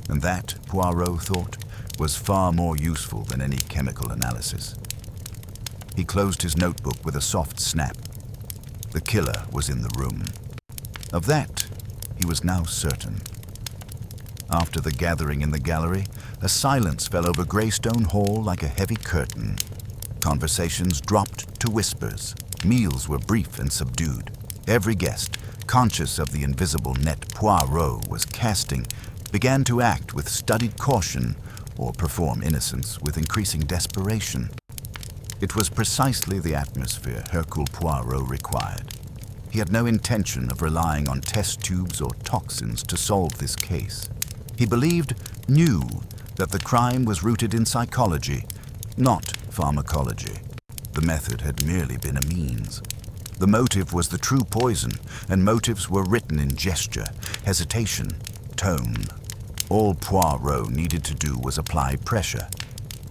And that, Poirot thought, was far more useful than any chemical analysis. He closed his notebook with a soft snap. The killer was in the room. Of that, he was now certain. After the gathering in the gallery, a silence fell over Greystone Hall like a heavy curtain. Conversations dropped to whispers. Meals were brief and subdued. Every guest, conscious of the invisible net Poirot was casting, began to act with studied caution or perform innocence with increasing desperation. It was precisely the atmosphere Hercule Poirot required. He had no intention of relying on test tubes or toxins to solve this case. He knew that the crime was rooted in psychology, not pharmacology. The method had merely been a means. The motive was the true poison, and motives were written in gesture, hesitation, tone. All Poirot needed to do was apply pressure.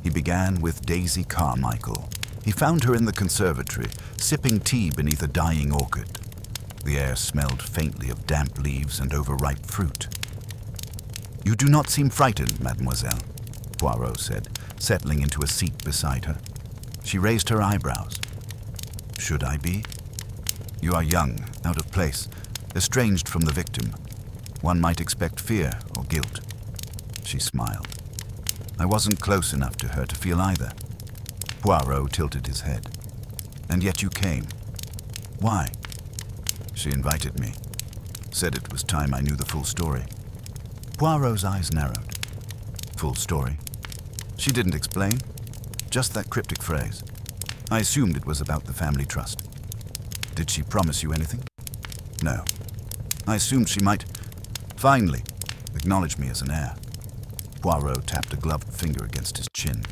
He began with Daisy Carmichael. He found her in the conservatory, sipping tea beneath a dying orchid. The air smelled faintly of damp leaves and overripe fruit. You do not seem frightened, mademoiselle, Poirot said, settling into a seat beside her. She raised her eyebrows. Should I be? You are young, out of place, estranged from the victim. One might expect fear or guilt. She smiled. I wasn't close enough to her to feel either. Poirot tilted his head. And yet you came. Why? She invited me. Said it was time I knew the full story. Poirot's eyes narrowed. Full story? She didn't explain. Just that cryptic phrase. I assumed it was about the family trust. Did she promise you anything? No. I assumed she might, finally, acknowledge me as an heir. Poirot tapped a gloved finger against his chin.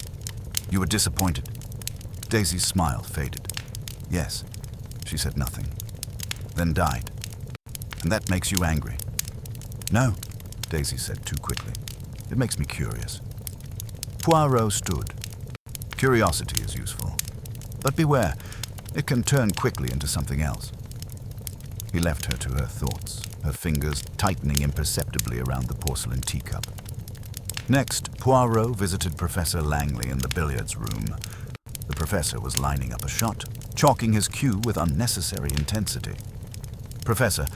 You were disappointed. Daisy's smile faded. Yes, she said nothing. Then died. And that makes you angry. No, Daisy said too quickly. It makes me curious. Poirot stood. Curiosity is useful. But beware, it can turn quickly into something else. He left her to her thoughts, her fingers tightening imperceptibly around the porcelain teacup. Next, Poirot visited Professor Langley in the billiards room. The professor was lining up a shot, chalking his cue with unnecessary intensity. "Professor,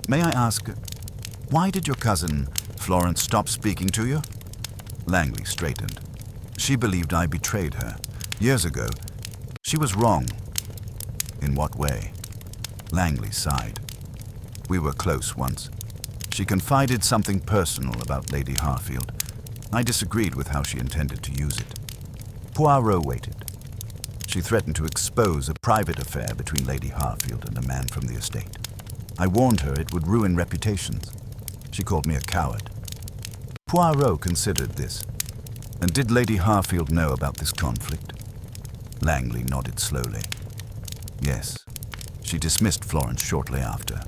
may I ask, why did your cousin, Florence, stop speaking to you?" Langley straightened. "She believed I betrayed her. Years ago. She was wrong." "In what way?" Langley sighed. "We were close once. She confided something personal about Lady Harfield. I disagreed with how she intended to use it." Poirot waited. "She threatened to expose a private affair between Lady Harfield and a man from the estate. I warned her it would ruin reputations. She called me a coward." Poirot considered this. "And did Lady Harfield know about this conflict?" Langley nodded slowly. "Yes. She dismissed Florence shortly after.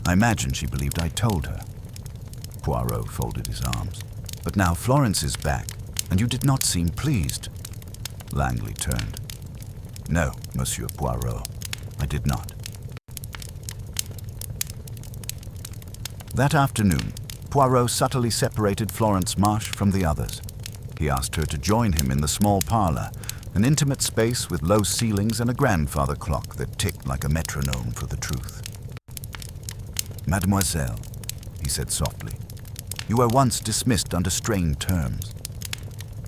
I imagine she believed I told her." Poirot folded his arms. "But now Florence is back, and you did not seem pleased." Langley turned. "No, Monsieur Poirot, I did not." That afternoon, Poirot subtly separated Florence Marsh from the others. He asked her to join him in the small parlor, an intimate space with low ceilings and a grandfather clock that ticked like a metronome for the truth. "Mademoiselle," he said softly, "you were once dismissed under strained terms.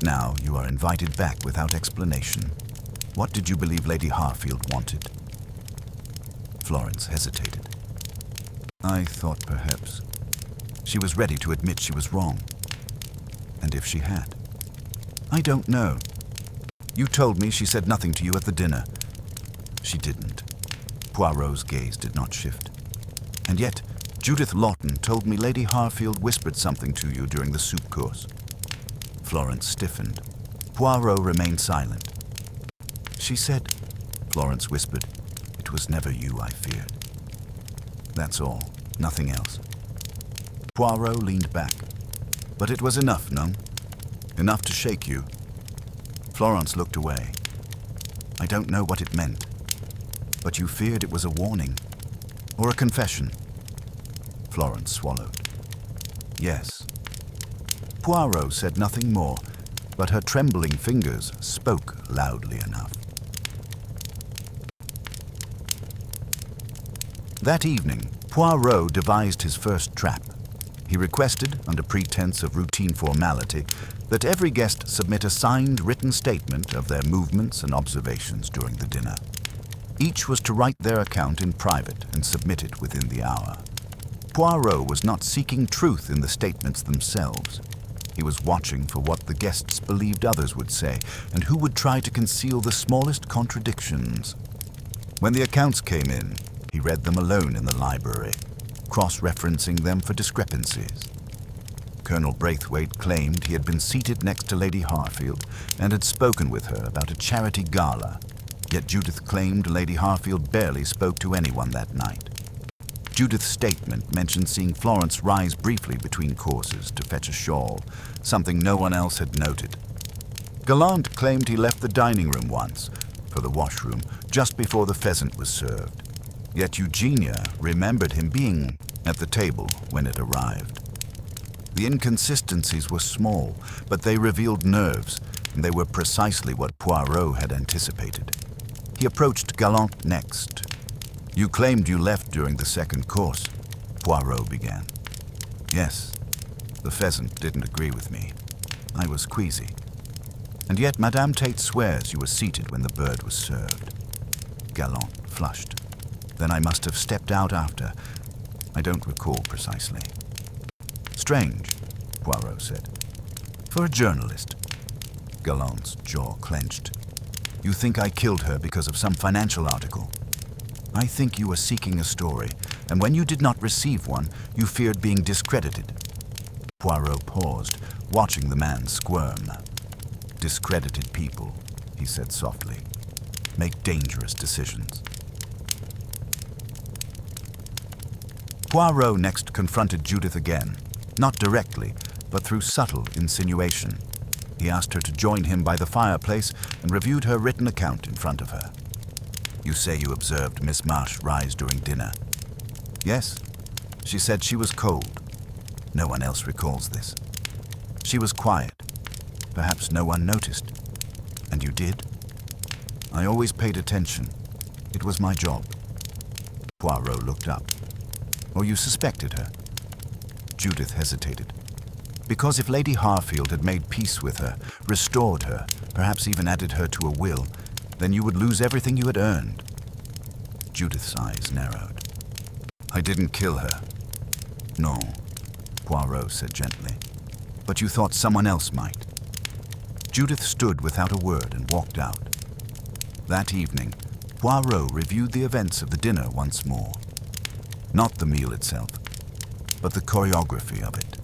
Now you are invited back without explanation. What did you believe Lady Harfield wanted?" Florence hesitated. "I thought perhaps she was ready to admit she was wrong. And if she had? I don't know. You told me she said nothing to you at the dinner." "She didn't." Poirot's gaze did not shift. "And yet, Judith Lawton told me Lady Harfield whispered something to you during the soup course." Florence stiffened. Poirot remained silent. "She said," Florence whispered, "it was never you I feared. That's all, nothing else." Poirot leaned back. "But it was enough, no? Enough to shake you." Florence looked away. "I don't know what it meant. But you feared it was a warning, or a confession." Florence swallowed. "Yes." Poirot said nothing more, but her trembling fingers spoke loudly enough. That evening, Poirot devised his first trap. He requested, under pretense of routine formality, that every guest submit a signed written statement of their movements and observations during the dinner. Each was to write their account in private and submit it within the hour. Poirot was not seeking truth in the statements themselves. He was watching for what the guests believed others would say, and who would try to conceal the smallest contradictions. When the accounts came in, he read them alone in the library, cross-referencing them for discrepancies. Colonel Braithwaite claimed he had been seated next to Lady Harfield and had spoken with her about a charity gala, yet Judith claimed Lady Harfield barely spoke to anyone that night. Judith's statement mentioned seeing Florence rise briefly between courses to fetch a shawl, something no one else had noted. Gallant claimed he left the dining room once, for the washroom, just before the pheasant was served. Yet Eugenia remembered him being at the table when it arrived. The inconsistencies were small, but they revealed nerves, and they were precisely what Poirot had anticipated. He approached Gallant next. "You claimed you left during the second course," Poirot began. "Yes, the pheasant didn't agree with me. I was queasy. And yet Madame Tate swears you were seated when the bird was served." Gallant flushed. "Then I must have stepped out after. I don't recall precisely." "Strange," Poirot said. "For a journalist." Gallant's jaw clenched. "You think I killed her because of some financial article? I think you were seeking a story, and when you did not receive one, you feared being discredited." Poirot paused, watching the man squirm. "Discredited people," he said softly, "make dangerous decisions." Poirot next confronted Judith again, not directly, but through subtle insinuation. He asked her to join him by the fireplace and reviewed her written account in front of her. "You say you observed Miss Marsh rise during dinner." Yes, she said she was cold. No one else recalls this. She was quiet. Perhaps no one noticed. And you did? I always paid attention. It was my job. Poirot looked up. Or you suspected her? Judith hesitated. Because if Lady Harfield had made peace with her, restored her, perhaps even added her to a will, then you would lose everything you had earned. Judith's eyes narrowed. I didn't kill her. No, Poirot said gently. But you thought someone else might. Judith stood without a word and walked out. That evening, Poirot reviewed the events of the dinner once more. Not the meal itself, but the choreography of it.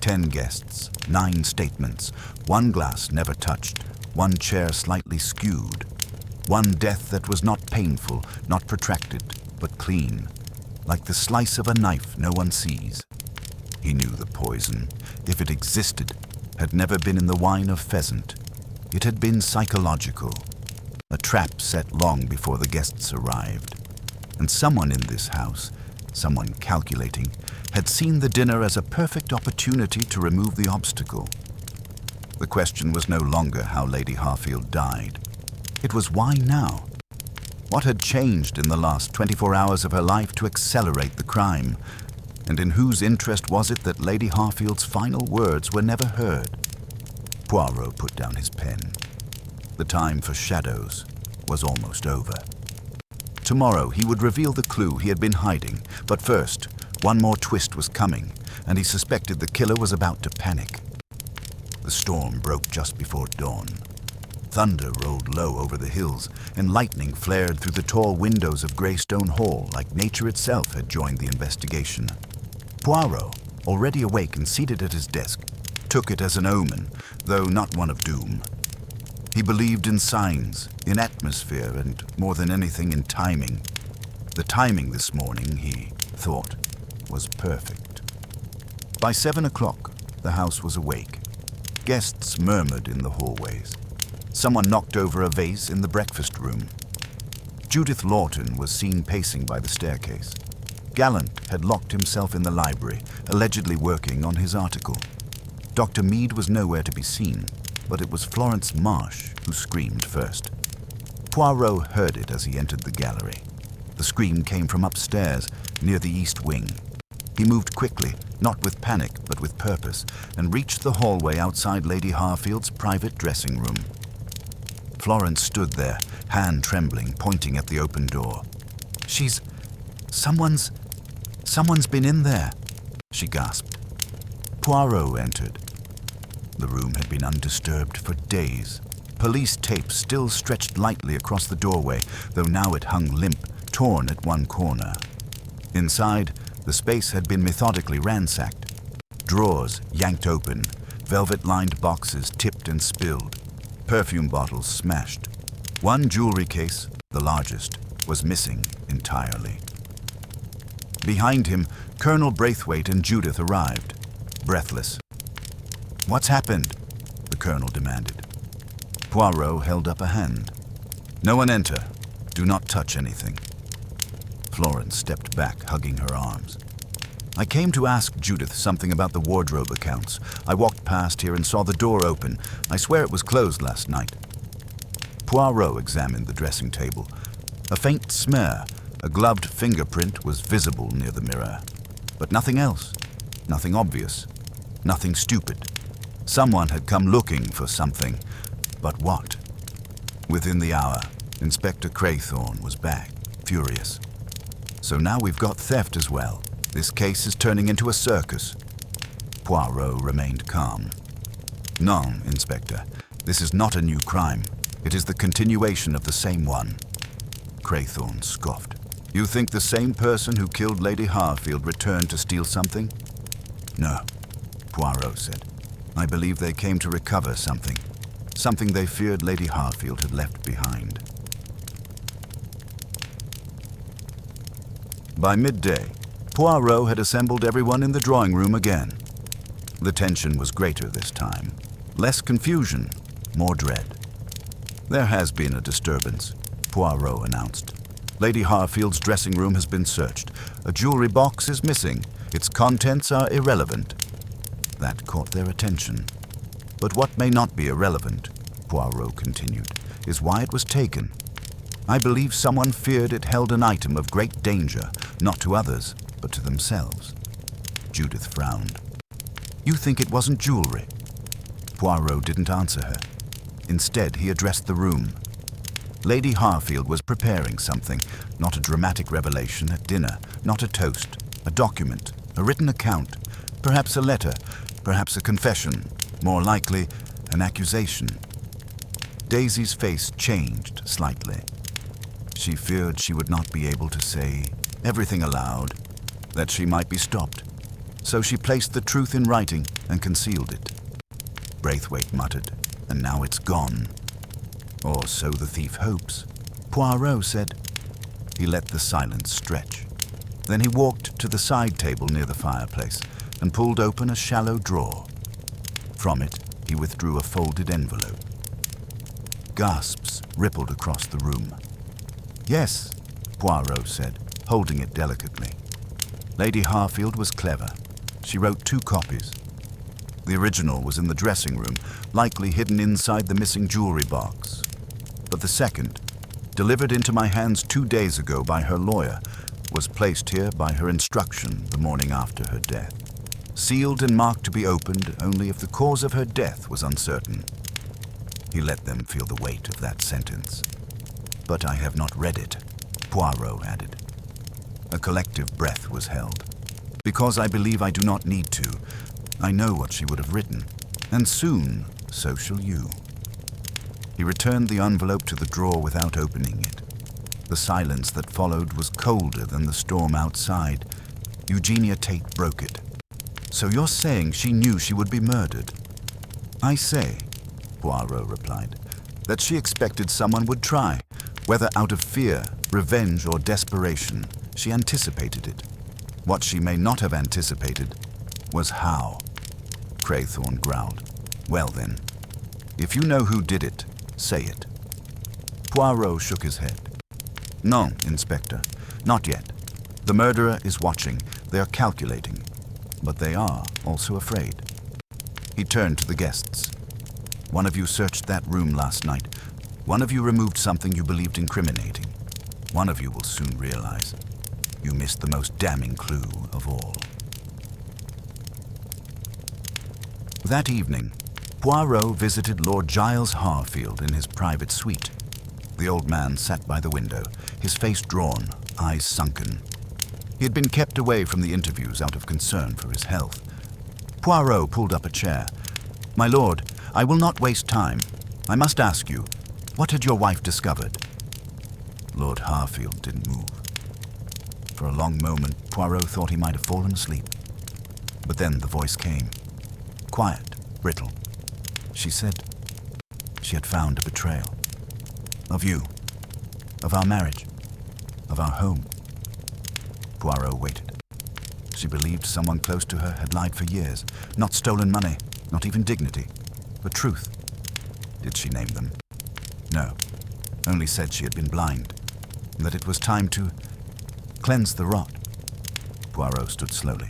10 guests, 9 statements, 1 glass never touched, 1 chair slightly skewed, 1 death that was not painful, not protracted, but clean, like the slice of a knife no one sees. He knew the poison, if it existed, had never been in the wine of pheasant. It had been psychological, a trap set long before the guests arrived. And someone in this house, someone calculating, had seen the dinner as a perfect opportunity to remove the obstacle. The question was no longer how Lady Harfield died. It was why now? What had changed in the last 24 hours of her life to accelerate the crime? And in whose interest was it that Lady Harfield's final words were never heard? Poirot put down his pen. The time for shadows was almost over. Tomorrow he would reveal the clue he had been hiding, but first, one more twist was coming, and he suspected the killer was about to panic. The storm broke just before dawn. Thunder rolled low over the hills, and lightning flared through the tall windows of Greystone Hall like nature itself had joined the investigation. Poirot, already awake and seated at his desk, took it as an omen, though not one of doom. He believed in signs, in atmosphere, and more than anything in timing. The timing this morning, he thought, was perfect. By 7 o'clock, the house was awake. Guests murmured in the hallways. Someone knocked over a vase in the breakfast room. Judith Lawton was seen pacing by the staircase. Gallant had locked himself in the library, allegedly working on his article. Dr. Mead was nowhere to be seen, but it was Florence Marsh who screamed first. Poirot heard it as he entered the gallery. The scream came from upstairs, near the east wing. He moved quickly, not with panic, but with purpose, and reached the hallway outside Lady Harfield's private dressing room. Florence stood there, hand trembling, pointing at the open door. Someone's been in there, she gasped. Poirot entered. The room had been undisturbed for days. Police tape still stretched lightly across the doorway, though now it hung limp, torn at one corner. Inside, the space had been methodically ransacked. Drawers yanked open, velvet-lined boxes tipped and spilled, perfume bottles smashed. One jewelry case, the largest, was missing entirely. Behind him, Colonel Braithwaite and Judith arrived, breathless. "What's happened?" the colonel demanded. Poirot held up a hand. "No one enter. Do not touch anything." Florence stepped back, hugging her arms. "I came to ask Judith something about the wardrobe accounts. I walked past here and saw the door open. I swear it was closed last night." Poirot examined the dressing table. A faint smear, a gloved fingerprint, was visible near the mirror. But nothing else. Nothing obvious. Nothing stupid. Someone had come looking for something. But what? Within the hour, Inspector Craythorne was back, furious. "So now we've got theft as well. This case is turning into a circus." Poirot remained calm. "No, Inspector. This is not a new crime. It is the continuation of the same one." Craythorne scoffed. "You think the same person who killed Lady Harfield returned to steal something?" "No," Poirot said. "I believe they came to recover something. Something they feared Lady Harfield had left behind." By midday, Poirot had assembled everyone in the drawing room again. The tension was greater this time. Less confusion, more dread. "There has been a disturbance," Poirot announced. Lady Harfield's dressing room has been searched. A jewelry box is missing. Its contents are irrelevant. That caught their attention. But what may not be irrelevant, Poirot continued, is why it was taken. I believe someone feared it held an item of great danger, not to others, but to themselves. Judith frowned. You think it wasn't jewelry? Poirot didn't answer her. Instead, he addressed the room. Lady Harfield was preparing something, not a dramatic revelation at dinner, not a toast, a document, a written account, perhaps a letter, perhaps a confession, more likely, an accusation. Daisy's face changed slightly. She feared she would not be able to say everything aloud, that she might be stopped. So she placed the truth in writing and concealed it. Braithwaite muttered, and now it's gone. Or so the thief hopes, Poirot said. He let the silence stretch. Then he walked to the side table near the fireplace and pulled open a shallow drawer. From it, he withdrew a folded envelope. Gasps rippled across the room. Yes, Poirot said, holding it delicately. Lady Harfield was clever. She wrote 2 copies. The original was in the dressing room, likely hidden inside the missing jewelry box. But the second, delivered into my hands 2 days ago by her lawyer, was placed here by her instruction the morning after her death. Sealed and marked to be opened only if the cause of her death was uncertain. He let them feel the weight of that sentence. But I have not read it, Poirot added. A collective breath was held. Because I believe I do not need to, I know what she would have written, and soon so shall you. He returned the envelope to the drawer without opening it. The silence that followed was colder than the storm outside. Eugenia Tate broke it. So you're saying she knew she would be murdered? I say, Poirot replied, that she expected someone would try. Whether out of fear, revenge, or desperation, she anticipated it. What she may not have anticipated was how. Craythorne growled. Well then, if you know who did it, say it. Poirot shook his head. No, Inspector, not yet. The murderer is watching. They are calculating. But they are also afraid. He turned to the guests. One of you searched that room last night. One of you removed something you believed incriminating. One of you will soon realize you missed the most damning clue of all. That evening, Poirot visited Lord Giles Harfield in his private suite. The old man sat by the window, his face drawn, eyes sunken. He had been kept away from the interviews out of concern for his health. Poirot pulled up a chair. My lord, I will not waste time. I must ask you, what had your wife discovered? Lord Harfield didn't move. For a long moment, Poirot thought he might have fallen asleep. But then the voice came. Quiet, brittle. She said she had found a betrayal. Of you. Of our marriage. Of our home. Poirot waited. She believed someone close to her had lied for years. Not stolen money, not even dignity, but truth. Did she name them? No. Only said she had been blind. And that it was time to cleanse the rot. Poirot stood slowly.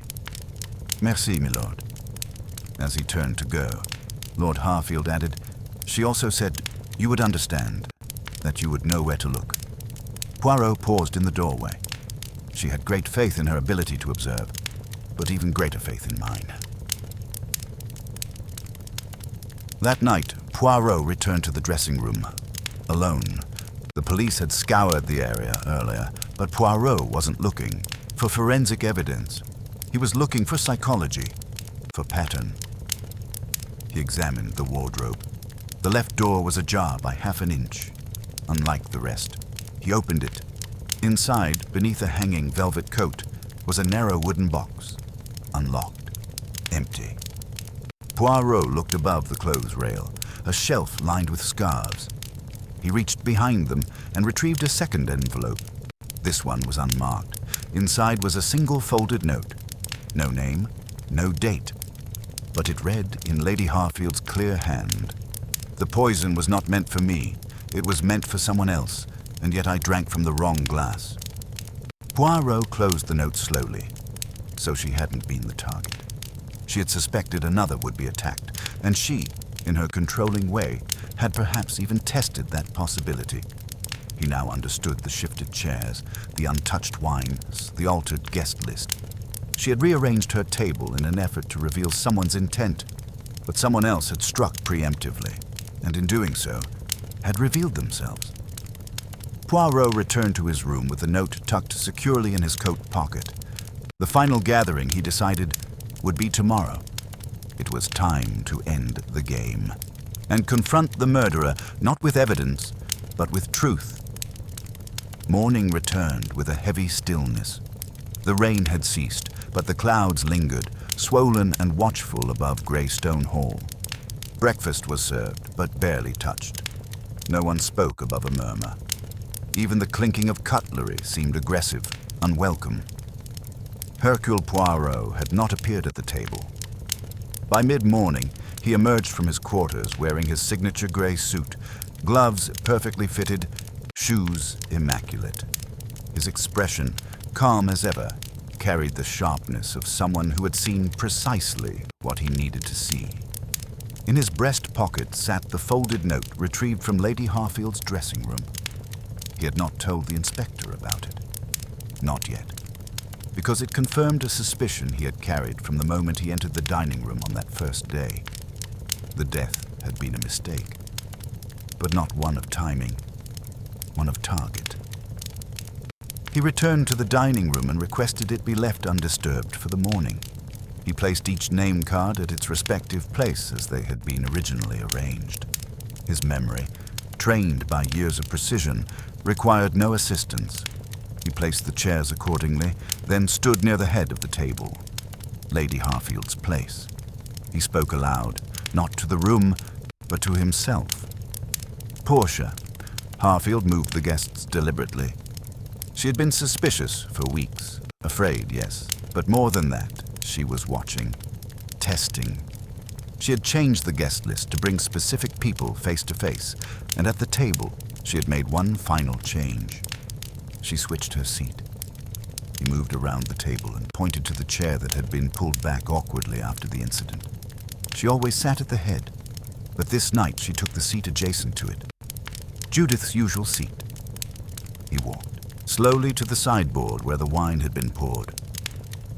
Merci, milord. As he turned to go, Lord Harfield added, she also said you would understand, that you would know where to look. Poirot paused in the doorway. She had great faith in her ability to observe, but even greater faith in mine. That night, Poirot returned to the dressing room, alone. The police had scoured the area earlier, but Poirot wasn't looking for forensic evidence. He was looking for psychology, for pattern. He examined the wardrobe. The left door was ajar by half an inch. Unlike the rest, he opened it. Inside, beneath a hanging velvet coat, was a narrow wooden box, unlocked, empty. Poirot looked above the clothes rail, a shelf lined with scarves. He reached behind them and retrieved a second envelope. This one was unmarked. Inside was a single folded note. No name, no date. But it read in Lady Harfield's clear hand. The poison was not meant for me. It was meant for someone else, and yet I drank from the wrong glass." Poirot closed the note slowly. So she hadn't been the target. She had suspected another would be attacked, and she, in her controlling way, had perhaps even tested that possibility. He now understood the shifted chairs, the untouched wines, the altered guest list. She had rearranged her table in an effort to reveal someone's intent, but someone else had struck preemptively, and in doing so, had revealed themselves. Poirot returned to his room with the note tucked securely in his coat pocket. The final gathering, he decided, would be tomorrow. It was time to end the game and confront the murderer, not with evidence, but with truth. Morning returned with a heavy stillness. The rain had ceased, but the clouds lingered, swollen and watchful above Greystone Hall. Breakfast was served, but barely touched. No one spoke above a murmur. Even the clinking of cutlery seemed aggressive, unwelcome. Hercule Poirot had not appeared at the table. By mid-morning, he emerged from his quarters wearing his signature gray suit, gloves perfectly fitted, shoes immaculate. His expression, calm as ever, carried the sharpness of someone who had seen precisely what he needed to see. In his breast pocket sat the folded note retrieved from Lady Harfield's dressing room. He had not told the inspector about it. Not yet. Because it confirmed a suspicion he had carried from the moment he entered the dining room on that first day. The death had been a mistake, but not one of timing, one of target. He returned to the dining room and requested it be left undisturbed for the morning. He placed each name card at its respective place as they had been originally arranged. His memory, trained by years of precision, required no assistance. He placed the chairs accordingly, then stood near the head of the table, Lady Harfield's place. He spoke aloud, not to the room, but to himself. Portia. Harfield moved the guests deliberately. She had been suspicious for weeks, afraid, yes, but more than that, she was watching, testing. She had changed the guest list to bring specific people face to face, and at the table, she had made one final change. She switched her seat. He moved around the table and pointed to the chair that had been pulled back awkwardly after the incident. She always sat at the head, but this night she took the seat adjacent to it. Judith's usual seat. He walked slowly to the sideboard where the wine had been poured.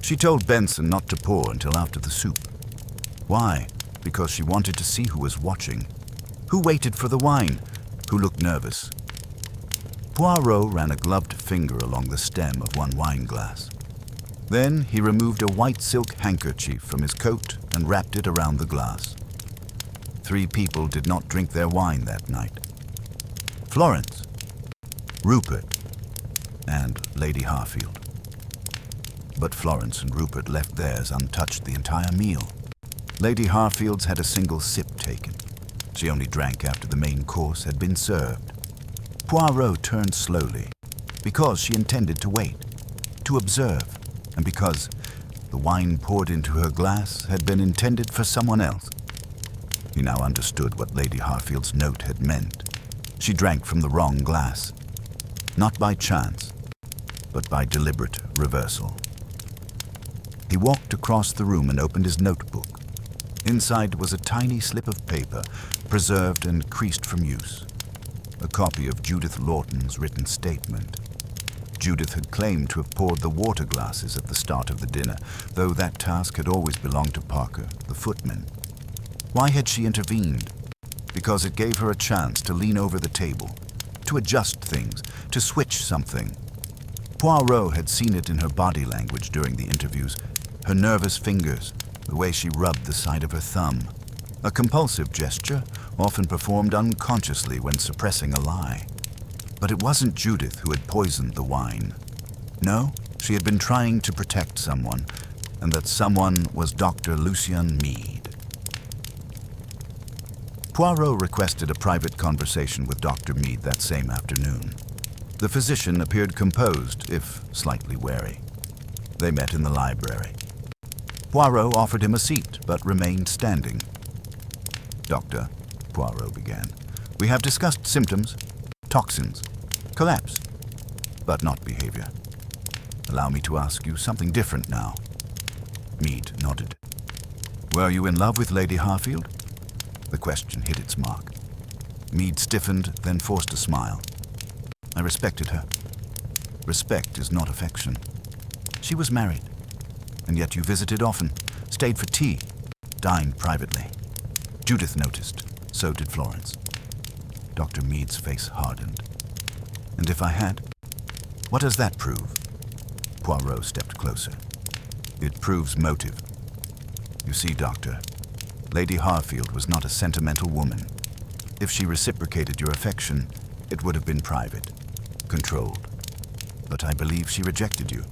She told Benson not to pour until after the soup. Why? Because she wanted to see who was watching. Who waited for the wine? Who looked nervous? Poirot ran a gloved finger along the stem of one wine glass. Then he removed a white silk handkerchief from his coat and wrapped it around the glass. 3 people did not drink their wine that night. Florence, Rupert, and Lady Harfield. But Florence and Rupert left theirs untouched the entire meal. Lady Harfield's had a single sip taken. She only drank after the main course had been served. Poirot turned slowly, because she intended to wait, to observe, and because the wine poured into her glass had been intended for someone else. He now understood what Lady Harfield's note had meant. She drank from the wrong glass, not by chance, but by deliberate reversal. He walked across the room and opened his notebook. Inside was a tiny slip of paper, preserved and creased from use. A copy of Judith Lawton's written statement. Judith had claimed to have poured the water glasses at the start of the dinner, though that task had always belonged to Parker, the footman. Why had she intervened? Because it gave her a chance to lean over the table, to adjust things, to switch something. Poirot had seen it in her body language during the interviews, her nervous fingers, the way she rubbed the side of her thumb. A compulsive gesture, often performed unconsciously when suppressing a lie. But it wasn't Judith who had poisoned the wine. No, she had been trying to protect someone, and that someone was Dr. Lucien Meade. Poirot requested a private conversation with Dr. Meade that same afternoon. The physician appeared composed, if slightly wary. They met in the library. Poirot offered him a seat, but remained standing. "Doctor," Poirot began, "we have discussed symptoms, toxins. Collapse, but not behavior. Allow me to ask you something different now. Mead nodded. Were you in love with Lady Harfield? The question hit its mark. Mead stiffened, then forced a smile. I respected her. Respect is not affection. She was married, and yet you visited often, stayed for tea, dined privately. Judith noticed, so did Florence. Dr. Mead's face hardened. And if I had? What does that prove? Poirot stepped closer. It proves motive. You see, Doctor, Lady Harfield was not a sentimental woman. If she reciprocated your affection, it would have been private, controlled. But I believe she rejected you.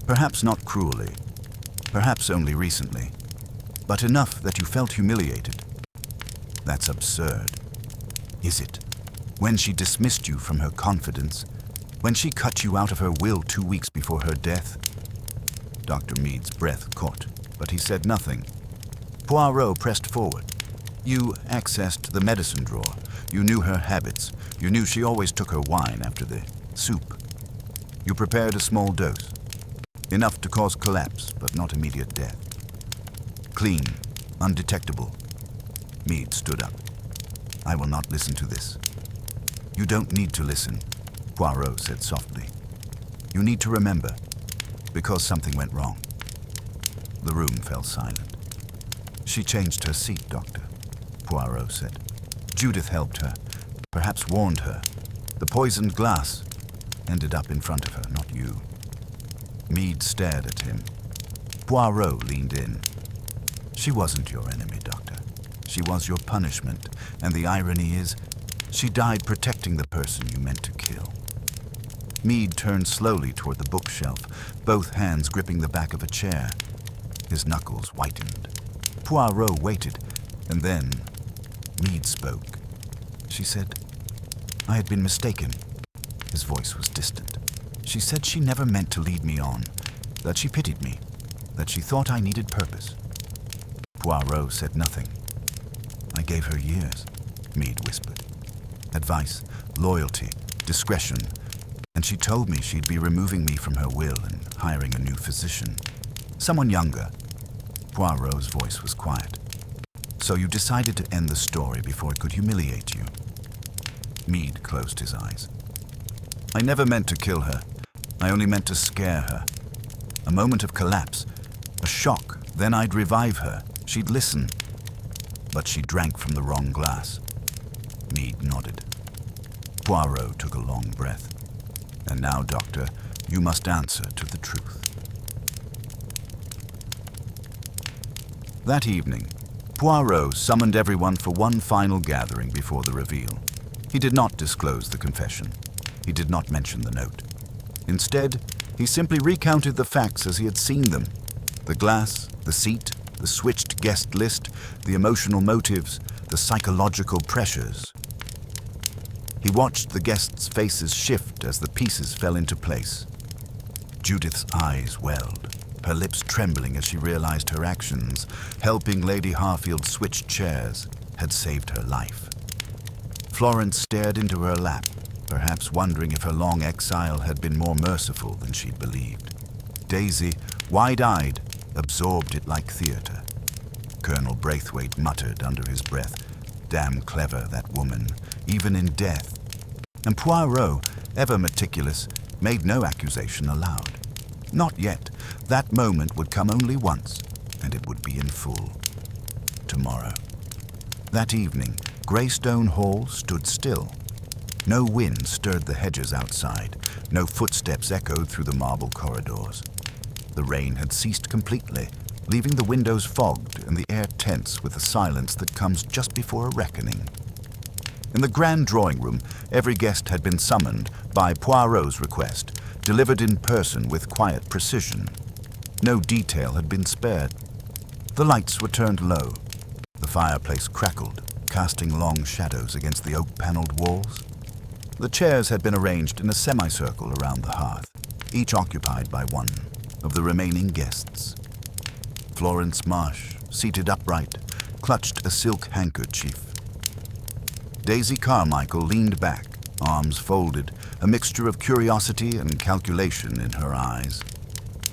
Perhaps not cruelly, perhaps only recently, but enough that you felt humiliated. That's absurd. Is it? When she dismissed you from her confidence, when she cut you out of her will 2 weeks before her death? Dr. Mead's breath caught, but he said nothing. Poirot pressed forward. You accessed the medicine drawer. You knew her habits. You knew she always took her wine after the soup. You prepared a small dose, enough to cause collapse, but not immediate death. Clean, undetectable. Mead stood up. I will not listen to this. You don't need to listen, Poirot said softly. You need to remember, because something went wrong. The room fell silent. She changed her seat, Doctor, Poirot said. Judith helped her, perhaps warned her. The poisoned glass ended up in front of her, not you. Mead stared at him. Poirot leaned in. She wasn't your enemy, Doctor. She was your punishment, and the irony is, she died protecting the person you meant to kill. Mead turned slowly toward the bookshelf, both hands gripping the back of a chair. His knuckles whitened. Poirot waited, and then Mead spoke. She said, I had been mistaken. His voice was distant. She said she never meant to lead me on, that she pitied me, that she thought I needed purpose. Poirot said nothing. I gave her years, Mead whispered. Advice, loyalty, discretion, and she told me she'd be removing me from her will and hiring a new physician. Someone younger. Poirot's voice was quiet. So you decided to end the story before it could humiliate you. Mead closed his eyes. I never meant to kill her. I only meant to scare her. A moment of collapse, a shock, then I'd revive her. She'd listen. But she drank from the wrong glass. Mead nodded. Poirot took a long breath. And now, Doctor, you must answer to the truth. That evening, Poirot summoned everyone for one final gathering before the reveal. He did not disclose the confession. He did not mention the note. Instead, he simply recounted the facts as he had seen them. The glass, the seat, the switched guest list, the emotional motives, the psychological pressures. He watched the guests' faces shift as the pieces fell into place. Judith's eyes welled, her lips trembling as she realized her actions, helping Lady Harfield switch chairs, had saved her life. Florence stared into her lap, perhaps wondering if her long exile had been more merciful than she'd believed. Daisy, wide-eyed, absorbed it like theater. Colonel Braithwaite muttered under his breath, "Damn clever, that woman, even in death." And Poirot, ever meticulous, made no accusation aloud. Not yet. That moment would come only once, and it would be in full. Tomorrow. That evening, Greystone Hall stood still. No wind stirred the hedges outside. No footsteps echoed through the marble corridors. The rain had ceased completely, leaving the windows fogged and the air tense with the silence that comes just before a reckoning. In the grand drawing room, every guest had been summoned by Poirot's request, delivered in person with quiet precision. No detail had been spared. The lights were turned low. The fireplace crackled, casting long shadows against the oak-paneled walls. The chairs had been arranged in a semicircle around the hearth, each occupied by one of the remaining guests. Florence Marsh, seated upright, clutched a silk handkerchief. Daisy Carmichael leaned back, arms folded, a mixture of curiosity and calculation in her eyes.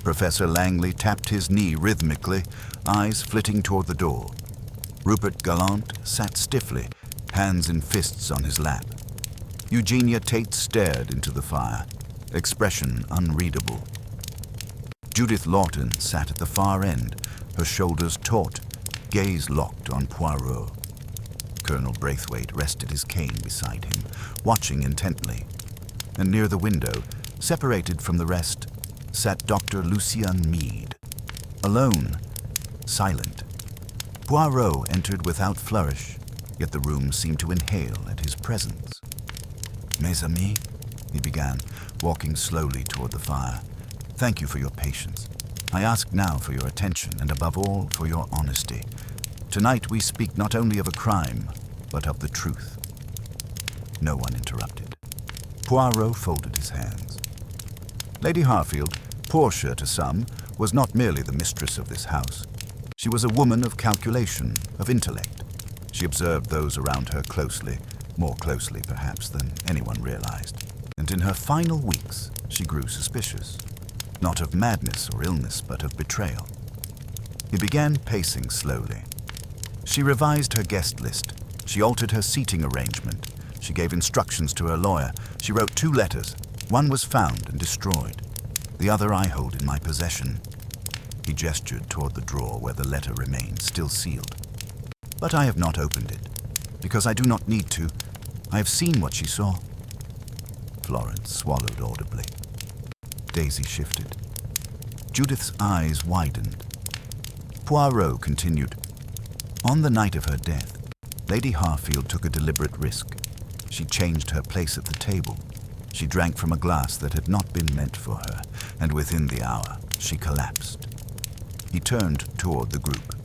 Professor Langley tapped his knee rhythmically, eyes flitting toward the door. Rupert Gallant sat stiffly, hands in fists on his lap. Eugenia Tate stared into the fire, expression unreadable. Judith Lawton sat at the far end, her shoulders taut, gaze locked on Poirot. Colonel Braithwaite rested his cane beside him, watching intently. And near the window, separated from the rest, sat Dr. Lucien Meade. Alone, silent. Poirot entered without flourish, yet the room seemed to inhale at his presence. "Mes amis," he began, walking slowly toward the fire. "Thank you for your patience. I ask now for your attention and above all for your honesty. Tonight we speak not only of a crime, but of the truth." No one interrupted. Poirot folded his hands. Lady Harfield, Portia to some, was not merely the mistress of this house. She was a woman of calculation, of intellect. She observed those around her closely, more closely perhaps than anyone realized. And in her final weeks, she grew suspicious. Not of madness or illness, but of betrayal. He began pacing slowly. She revised her guest list. She altered her seating arrangement. She gave instructions to her lawyer. She wrote 2 letters. One was found and destroyed. The other I hold in my possession. He gestured toward the drawer where the letter remained, still sealed. But I have not opened it, because I do not need to. I have seen what she saw. Florence swallowed audibly. Daisy shifted. Judith's eyes widened. Poirot continued. On the night of her death, Lady Harfield took a deliberate risk. She changed her place at the table. She drank from a glass that had not been meant for her, and within the hour, she collapsed. He turned toward the group.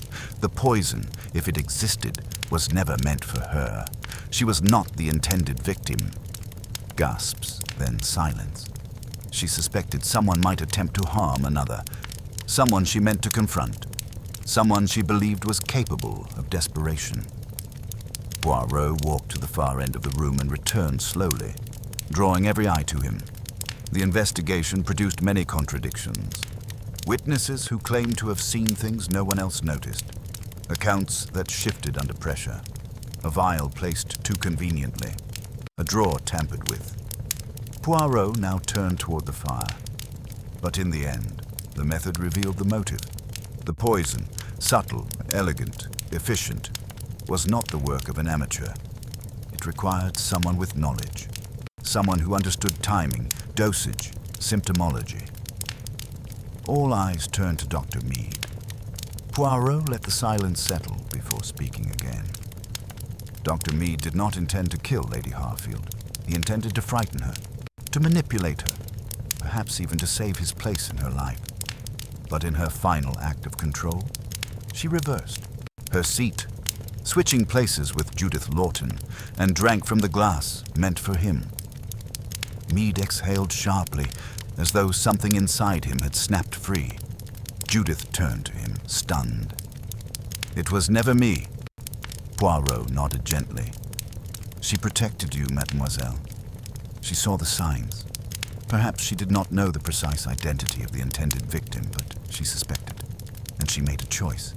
The poison, if it existed, was never meant for her. She was not the intended victim. Gasps, then silence. She suspected someone might attempt to harm another, someone she meant to confront, someone she believed was capable of desperation. Poirot walked to the far end of the room and returned slowly, drawing every eye to him. The investigation produced many contradictions. Witnesses who claimed to have seen things no one else noticed. Accounts that shifted under pressure. A vial placed too conveniently. A drawer tampered with. Poirot now turned toward the fire. But in the end, the method revealed the motive. The poison, subtle, elegant, efficient, was not the work of an amateur. It required someone with knowledge. Someone who understood timing, dosage, symptomology. All eyes turned to Dr. Meade. Poirot let the silence settle before speaking again. Dr. Meade did not intend to kill Lady Harfield. He intended to frighten her, to manipulate her, perhaps even to save his place in her life. But in her final act of control, she reversed. Her seat, switching places with Judith Lawton, and drank from the glass meant for him. Meade exhaled sharply, as though something inside him had snapped free. Judith turned to him, stunned. "It was never me." Poirot nodded gently. "She protected you, mademoiselle. She saw the signs. Perhaps she did not know the precise identity of the intended victim, but she suspected, and she made a choice."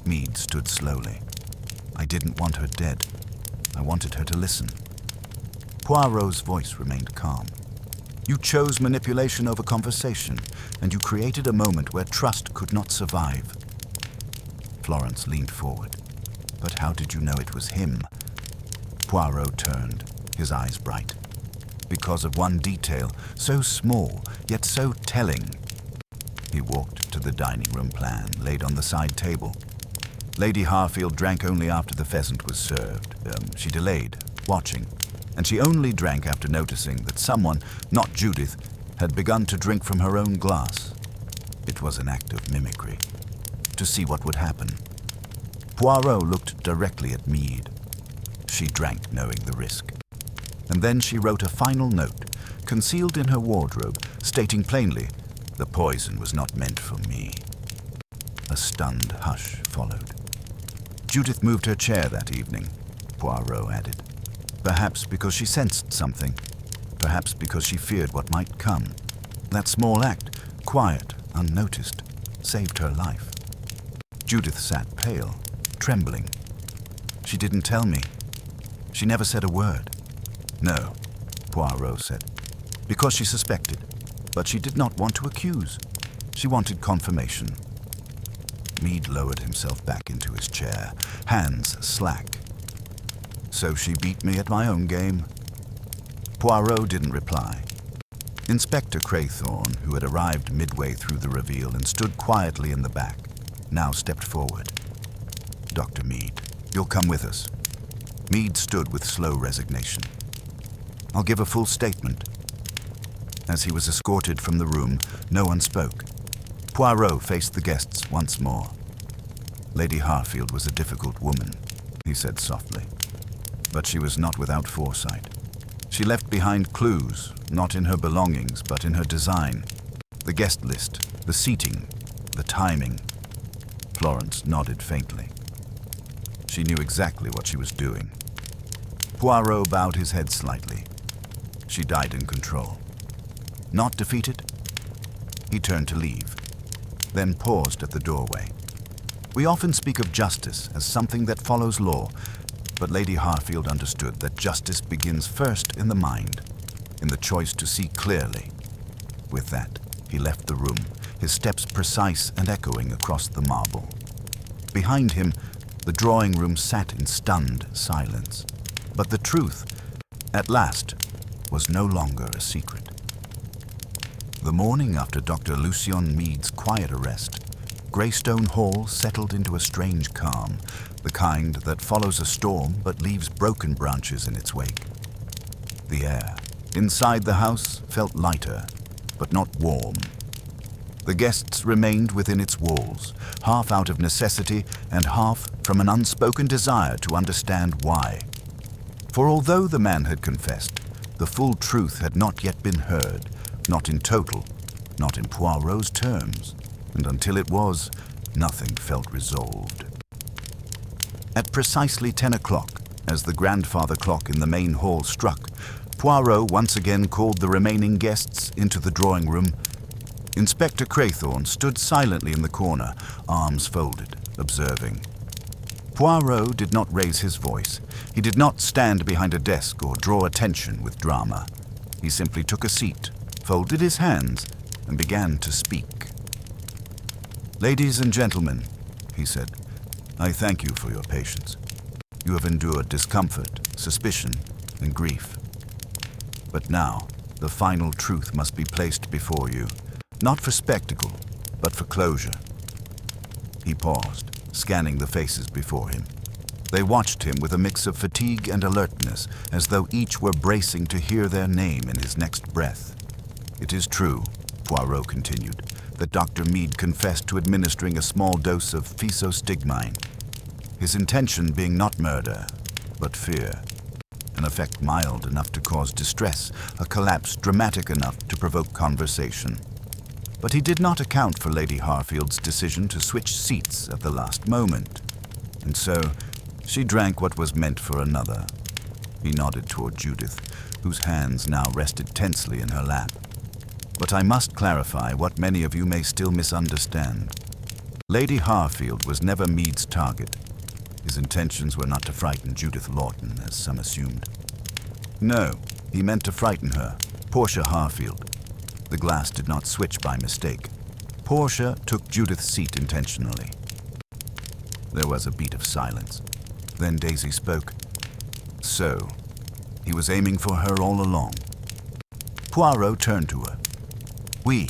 Meade stood slowly. "I didn't want her dead. I wanted her to listen." Poirot's voice remained calm. "You chose manipulation over conversation, and you created a moment where trust could not survive." Florence leaned forward. "But how did you know it was him?" Poirot turned, his eyes bright. "Because of one detail, so small, yet so telling." He walked to the dining room plan, laid on the side table. Lady Harfield drank only after the pheasant was served. She delayed, watching, and she only drank after noticing that someone, not Judith, had begun to drink from her own glass. It was an act of mimicry, to see what would happen. Poirot looked directly at Meade. She drank knowing the risk. And then she wrote a final note, concealed in her wardrobe, stating plainly, "The poison was not meant for me." A stunned hush followed. Judith moved her chair that evening, Poirot added. Perhaps because she sensed something. Perhaps because she feared what might come. That small act, quiet, unnoticed, saved her life. Judith sat pale, trembling. She didn't tell me. She never said a word. No, Poirot said, because she suspected, but she did not want to accuse. She wanted confirmation. Mead lowered himself back into his chair, hands slack. So she beat me at my own game? Poirot didn't reply. Inspector Craythorne, who had arrived midway through the reveal and stood quietly in the back, now stepped forward. Dr. Mead, you'll come with us. Mead stood with slow resignation. I'll give a full statement. As he was escorted from the room, no one spoke. Poirot faced the guests once more. Lady Harfield was a difficult woman, he said softly. But she was not without foresight. She left behind clues, not in her belongings, but in her design. The guest list, the seating, the timing. Florence nodded faintly. She knew exactly what she was doing. Poirot bowed his head slightly. She died in control. Not defeated? He turned to leave, then paused at the doorway. We often speak of justice as something that follows law, but Lady Harfield understood that justice begins first in the mind, in the choice to see clearly. With that, he left the room, his steps precise and echoing across the marble. Behind him, the drawing room sat in stunned silence. But the truth, at last, was no longer a secret. The morning after Dr. Lucien Mead's quiet arrest, Greystone Hall settled into a strange calm, the kind that follows a storm but leaves broken branches in its wake. The air inside the house felt lighter, but not warm. The guests remained within its walls, half out of necessity and half from an unspoken desire to understand why. For although the man had confessed, the full truth had not yet been heard, not in total, not in Poirot's terms, and until it was, nothing felt resolved. At precisely 10 o'clock, as the grandfather clock in the main hall struck, Poirot once again called the remaining guests into the drawing room. Inspector Craythorne stood silently in the corner, arms folded, observing. Poirot did not raise his voice. He did not stand behind a desk or draw attention with drama. He simply took a seat, folded his hands, and began to speak. "Ladies and gentlemen," he said, "I thank you for your patience. You have endured discomfort, suspicion, and grief. But now, the final truth must be placed before you, not for spectacle, but for closure." He paused, scanning the faces before him. They watched him with a mix of fatigue and alertness, as though each were bracing to hear their name in his next breath. "It is true," Poirot continued, "that Dr. Mead confessed to administering a small dose of physostigmine, his intention being not murder, but fear, an effect mild enough to cause distress, a collapse dramatic enough to provoke conversation. But he did not account for Lady Harfield's decision to switch seats at the last moment, and so she drank what was meant for another." He nodded toward Judith, whose hands now rested tensely in her lap. "But I must clarify what many of you may still misunderstand. Lady Harfield was never Mead's target. His intentions were not to frighten Judith Lawton, as some assumed. No, he meant to frighten her, Portia Harfield. The glass did not switch by mistake. Portia took Judith's seat intentionally." There was a beat of silence. Then Daisy spoke. "So, he was aiming for her all along." Poirot turned to her. "Oui,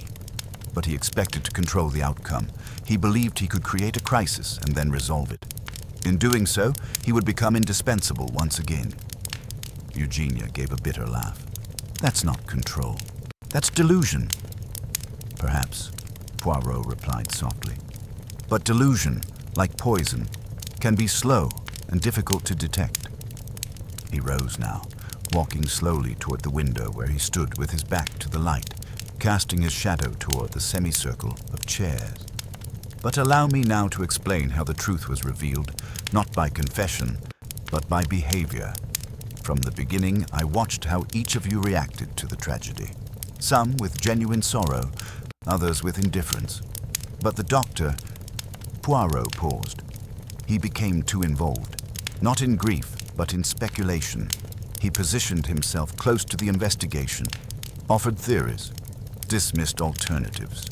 but he expected to control the outcome. He believed he could create a crisis and then resolve it. In doing so, he would become indispensable once again." Eugenia gave a bitter laugh. "That's not control. That's delusion." "Perhaps," Poirot replied softly. "But delusion, like poison, can be slow and difficult to detect." He rose now, walking slowly toward the window where he stood with his back to the light, casting his shadow toward the semicircle of chairs. "But allow me now to explain how the truth was revealed, not by confession, but by behavior. From the beginning, I watched how each of you reacted to the tragedy. Some with genuine sorrow, others with indifference. But the doctor, Poirot, paused. He became too involved, not in grief, but in speculation. He positioned himself close to the investigation, offered theories, dismissed alternatives.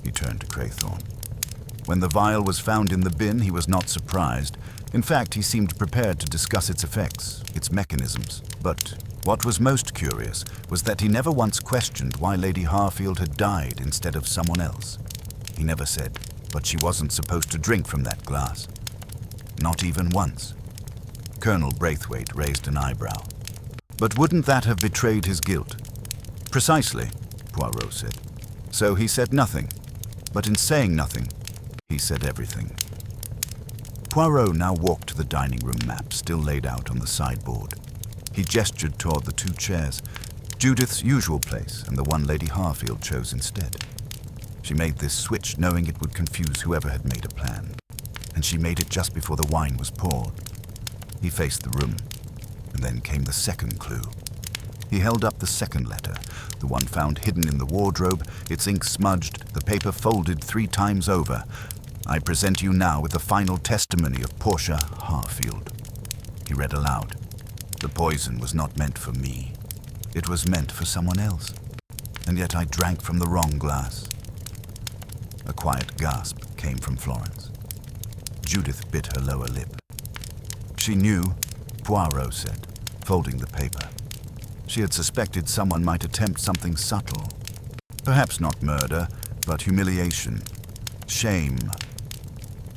He turned to Craythorne. When the vial was found in the bin, he was not surprised. In fact, he seemed prepared to discuss its effects, its mechanisms. But what was most curious was that he never once questioned why Lady Harfield had died instead of someone else. He never said, but she wasn't supposed to drink from that glass. Not even once. Colonel Braithwaite raised an eyebrow. But wouldn't that have betrayed his guilt? Precisely, Poirot said. So he said nothing. But in saying nothing, he said everything. Poirot now walked to the dining room map still laid out on the sideboard. He gestured toward the two chairs, Judith's usual place and the one Lady Harfield chose instead. She made this switch knowing it would confuse whoever had made a plan, and she made it just before the wine was poured. He faced the room, and then came the second clue. He held up the second letter, the one found hidden in the wardrobe, its ink smudged, the paper folded 3 times over. I present you now with the final testimony of Portia Harfield. He read aloud. The poison was not meant for me. It was meant for someone else. And yet I drank from the wrong glass. A quiet gasp came from Florence. Judith bit her lower lip. She knew, Poirot said, folding the paper. She had suspected someone might attempt something subtle. Perhaps not murder, but humiliation, shame.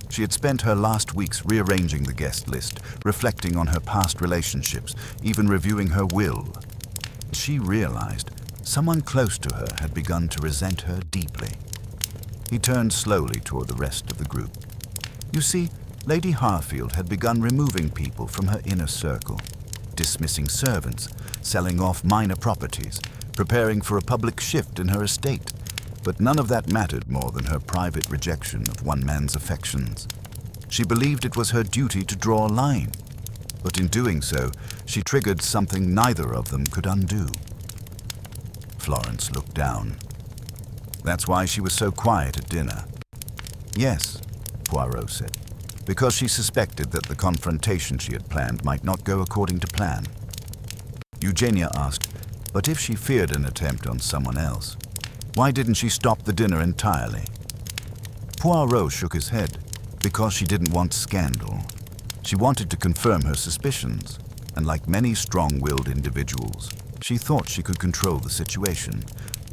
She had spent her last weeks rearranging the guest list, reflecting on her past relationships, even reviewing her will. She realized someone close to her had begun to resent her deeply. He turned slowly toward the rest of the group. You see, Lady Harfield had begun removing people from her inner circle, dismissing servants, selling off minor properties, preparing for a public shift in her estate. But none of that mattered more than her private rejection of one man's affections. She believed it was her duty to draw a line, but in doing so, she triggered something neither of them could undo. Florence looked down. That's why she was so quiet at dinner. Yes, Poirot said, because she suspected that the confrontation she had planned might not go according to plan. Eugenia asked, but if she feared an attempt on someone else, why didn't she stop the dinner entirely? Poirot shook his head, because she didn't want scandal. She wanted to confirm her suspicions, and like many strong-willed individuals, she thought she could control the situation,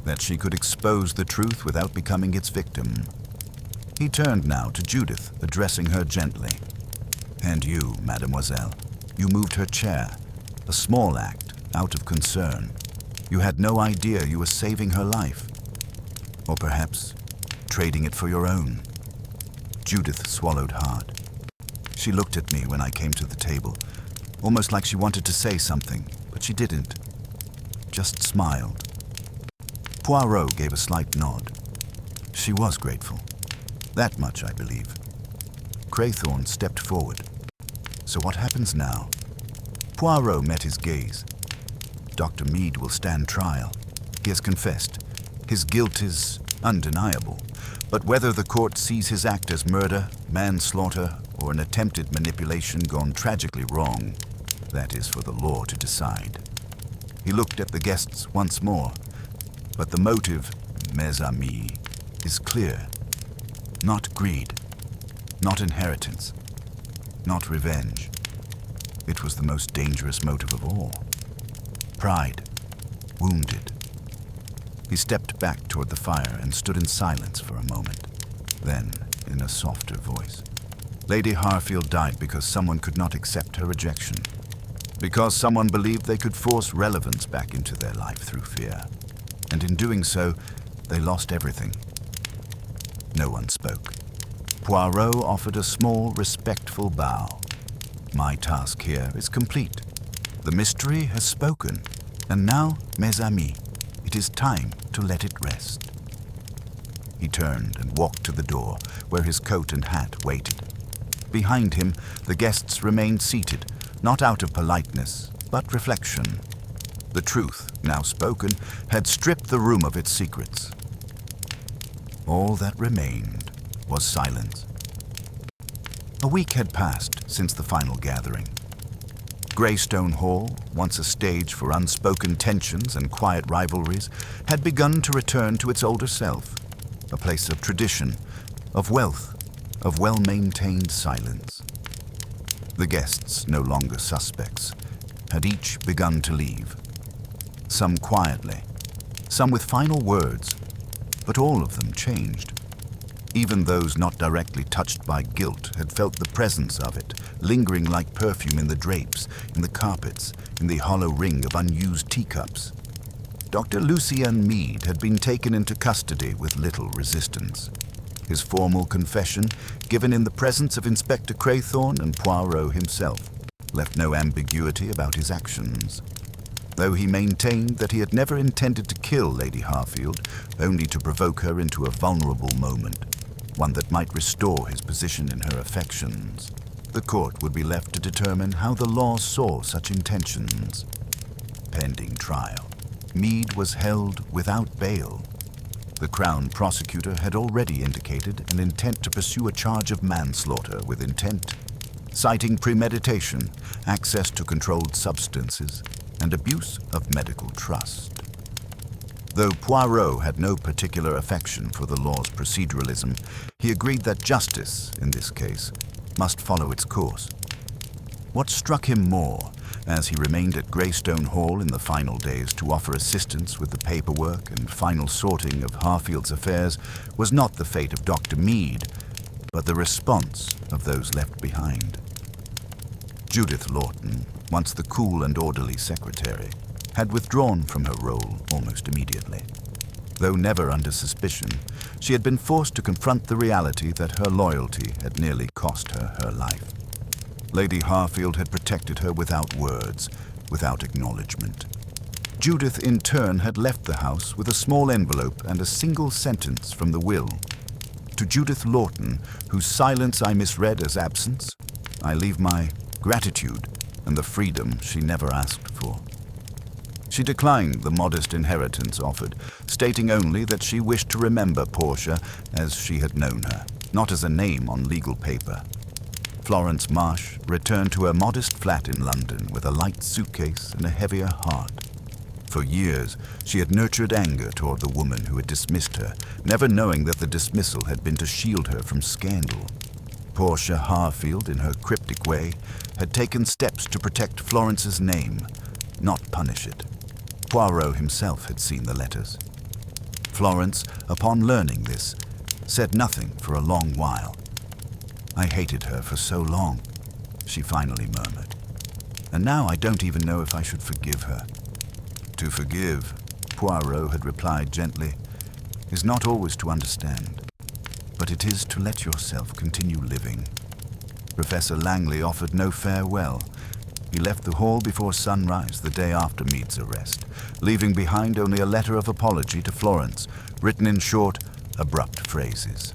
that she could expose the truth without becoming its victim. He turned now to Judith, addressing her gently. And you, mademoiselle, you moved her chair, a small act, out of concern. You had no idea you were saving her life. Or perhaps trading it for your own. Judith swallowed hard. She looked at me when I came to the table, almost like she wanted to say something, but she didn't. Just smiled. Poirot gave a slight nod. She was grateful. That much, I believe. Craythorne stepped forward. So what happens now? Poirot met his gaze. Dr. Meade will stand trial. He has confessed. His guilt is undeniable, but whether the court sees his act as murder, manslaughter, or an attempted manipulation gone tragically wrong, that is for the law to decide. He looked at the guests once more, but the motive, mes amis, is clear. Not greed, not inheritance, not revenge. It was the most dangerous motive of all. Pride, wounded. He stepped back toward the fire and stood in silence for a moment. Then, in a softer voice, Lady Harfield died because someone could not accept her rejection. Because someone believed they could force relevance back into their life through fear. And in doing so, they lost everything. No one spoke. Poirot offered a small, respectful bow. My task here is complete. The mystery has spoken. And now, mes amis, it is time to let it rest. He turned and walked to the door, where his coat and hat waited. Behind him, the guests remained seated, not out of politeness, but reflection. The truth, now spoken, had stripped the room of its secrets. All that remained was silence. A week had passed since the final gathering. Greystone Hall, once a stage for unspoken tensions and quiet rivalries, had begun to return to its older self, a place of tradition, of wealth, of well-maintained silence. The guests, no longer suspects, had each begun to leave. Some quietly, some with final words, but all of them changed. Even those not directly touched by guilt had felt the presence of it, lingering like perfume in the drapes, in the carpets, in the hollow ring of unused teacups. Dr. Lucien Meade had been taken into custody with little resistance. His formal confession, given in the presence of Inspector Craythorne and Poirot himself, left no ambiguity about his actions. Though he maintained that he had never intended to kill Lady Harfield, only to provoke her into a vulnerable moment, one that might restore his position in her affections, the court would be left to determine how the law saw such intentions. Pending trial, Meade was held without bail. The Crown prosecutor had already indicated an intent to pursue a charge of manslaughter with intent, citing premeditation, access to controlled substances, and abuse of medical trust. Though Poirot had no particular affection for the law's proceduralism, he agreed that justice, in this case, must follow its course. What struck him more, as he remained at Greystone Hall in the final days to offer assistance with the paperwork and final sorting of Harfield's affairs, was not the fate of Dr. Meade, but the response of those left behind. Judith Lawton, once the cool and orderly secretary, had withdrawn from her role almost immediately. Though never under suspicion, she had been forced to confront the reality that her loyalty had nearly cost her her life. Lady Harfield had protected her without words, without acknowledgement. Judith, in turn, had left the house with a small envelope and a single sentence from the will. To Judith Lawton, whose silence I misread as absence, I leave my gratitude and the freedom she never asked for. She declined the modest inheritance offered, stating only that she wished to remember Portia as she had known her, not as a name on legal paper. Florence Marsh returned to her modest flat in London with a light suitcase and a heavier heart. For years, she had nurtured anger toward the woman who had dismissed her, never knowing that the dismissal had been to shield her from scandal. Portia Harfield, in her cryptic way, had taken steps to protect Florence's name, not punish it. Poirot himself had seen the letters. Florence, upon learning this, said nothing for a long while. "I hated her for so long," she finally murmured. "And now I don't even know if I should forgive her." "To forgive," Poirot had replied gently, "is not always to understand, but it is to let yourself continue living." Professor Langley offered no farewell. He left the hall before sunrise the day after Meade's arrest, leaving behind only a letter of apology to Florence, written in short, abrupt phrases.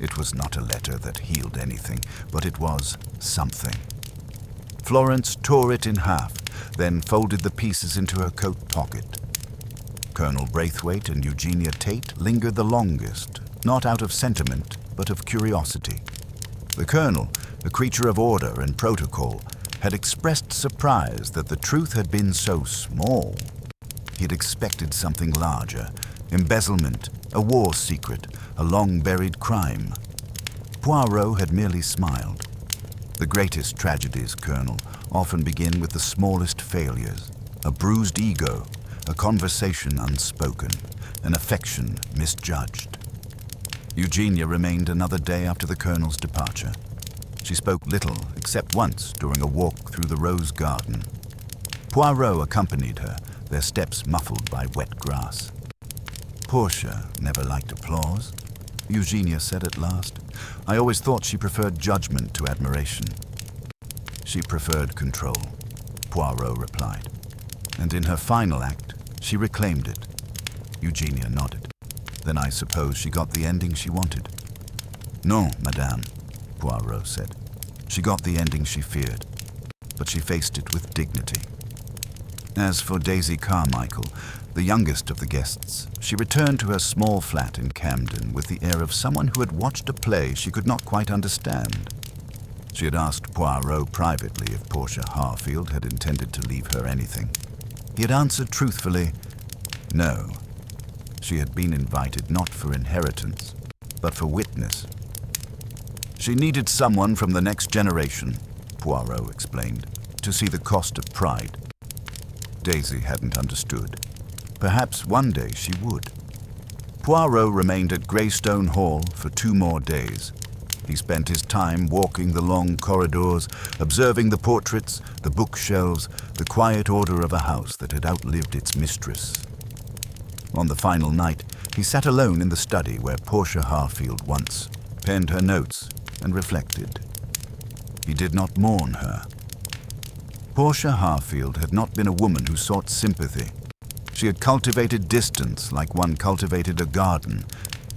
It was not a letter that healed anything, but it was something. Florence tore it in half, then folded the pieces into her coat pocket. Colonel Braithwaite and Eugenia Tate lingered the longest, not out of sentiment, but of curiosity. The colonel, a creature of order and protocol, had expressed surprise that the truth had been so small. He had expected something larger, embezzlement, a war secret, a long-buried crime. Poirot had merely smiled. The greatest tragedies, Colonel, often begin with the smallest failures, a bruised ego, a conversation unspoken, an affection misjudged. Eugenia remained another day after the colonel's departure. She spoke little, except once during a walk through the rose garden. Poirot accompanied her, their steps muffled by wet grass. "Portia never liked applause," Eugenia said at last. "I always thought she preferred judgment to admiration." "She preferred control," Poirot replied. "And in her final act, she reclaimed it." Eugenia nodded. "Then I suppose she got the ending she wanted." "Non, madame," Poirot said. "She got the ending she feared, but she faced it with dignity. As for Daisy Carmichael, the youngest of the guests, she returned to her small flat in Camden with the air of someone who had watched a play she could not quite understand. She had asked Poirot privately if Portia Harfield had intended to leave her anything. He had answered truthfully, no. She had been invited not for inheritance, but for witness. She needed someone from the next generation, Poirot explained, to see the cost of pride. Daisy hadn't understood. Perhaps one day she would. Poirot remained at Greystone Hall for 2 more days. He spent his time walking the long corridors, observing the portraits, the bookshelves, the quiet order of a house that had outlived its mistress. On the final night, he sat alone in the study where Portia Harfield once penned her notes and reflected. He did not mourn her. Portia Harfield had not been a woman who sought sympathy. She had cultivated distance like one cultivated a garden,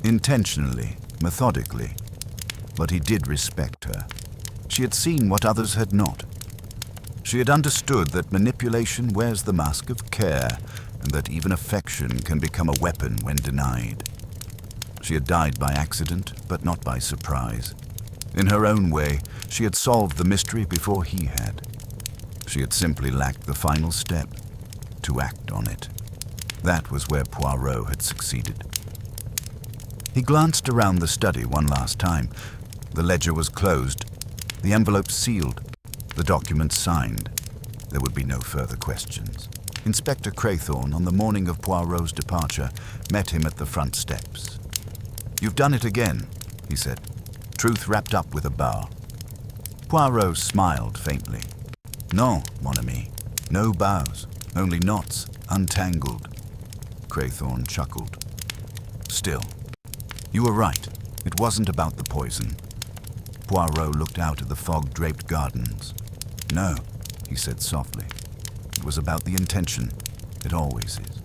intentionally, methodically. But he did respect her. She had seen what others had not. She had understood that manipulation wears the mask of care, and that even affection can become a weapon when denied. She had died by accident, but not by surprise. In her own way, she had solved the mystery before he had. She had simply lacked the final step, to act on it. That was where Poirot had succeeded. He glanced around the study one last time. The ledger was closed, the envelope sealed, the document signed. There would be no further questions. Inspector Craythorne, on the morning of Poirot's departure, met him at the front steps. "You've done it again," he said, truth wrapped up with a bow. Poirot smiled faintly. "Non, mon ami. No bows, only knots, untangled." Craythorne chuckled. "Still, you were right. It wasn't about the poison." Poirot looked out at the fog-draped gardens. "No," he said softly. "It was about the intention. It always is."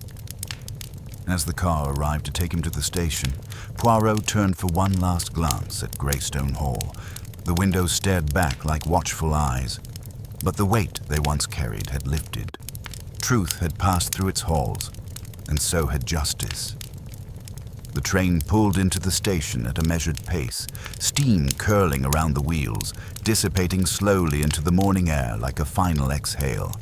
As the car arrived to take him to the station, Poirot turned for one last glance at Greystone Hall. The windows stared back like watchful eyes. But the weight they once carried had lifted. Truth had passed through its halls, and so had justice. The train pulled into the station at a measured pace, steam curling around the wheels, dissipating slowly into the morning air like a final exhale.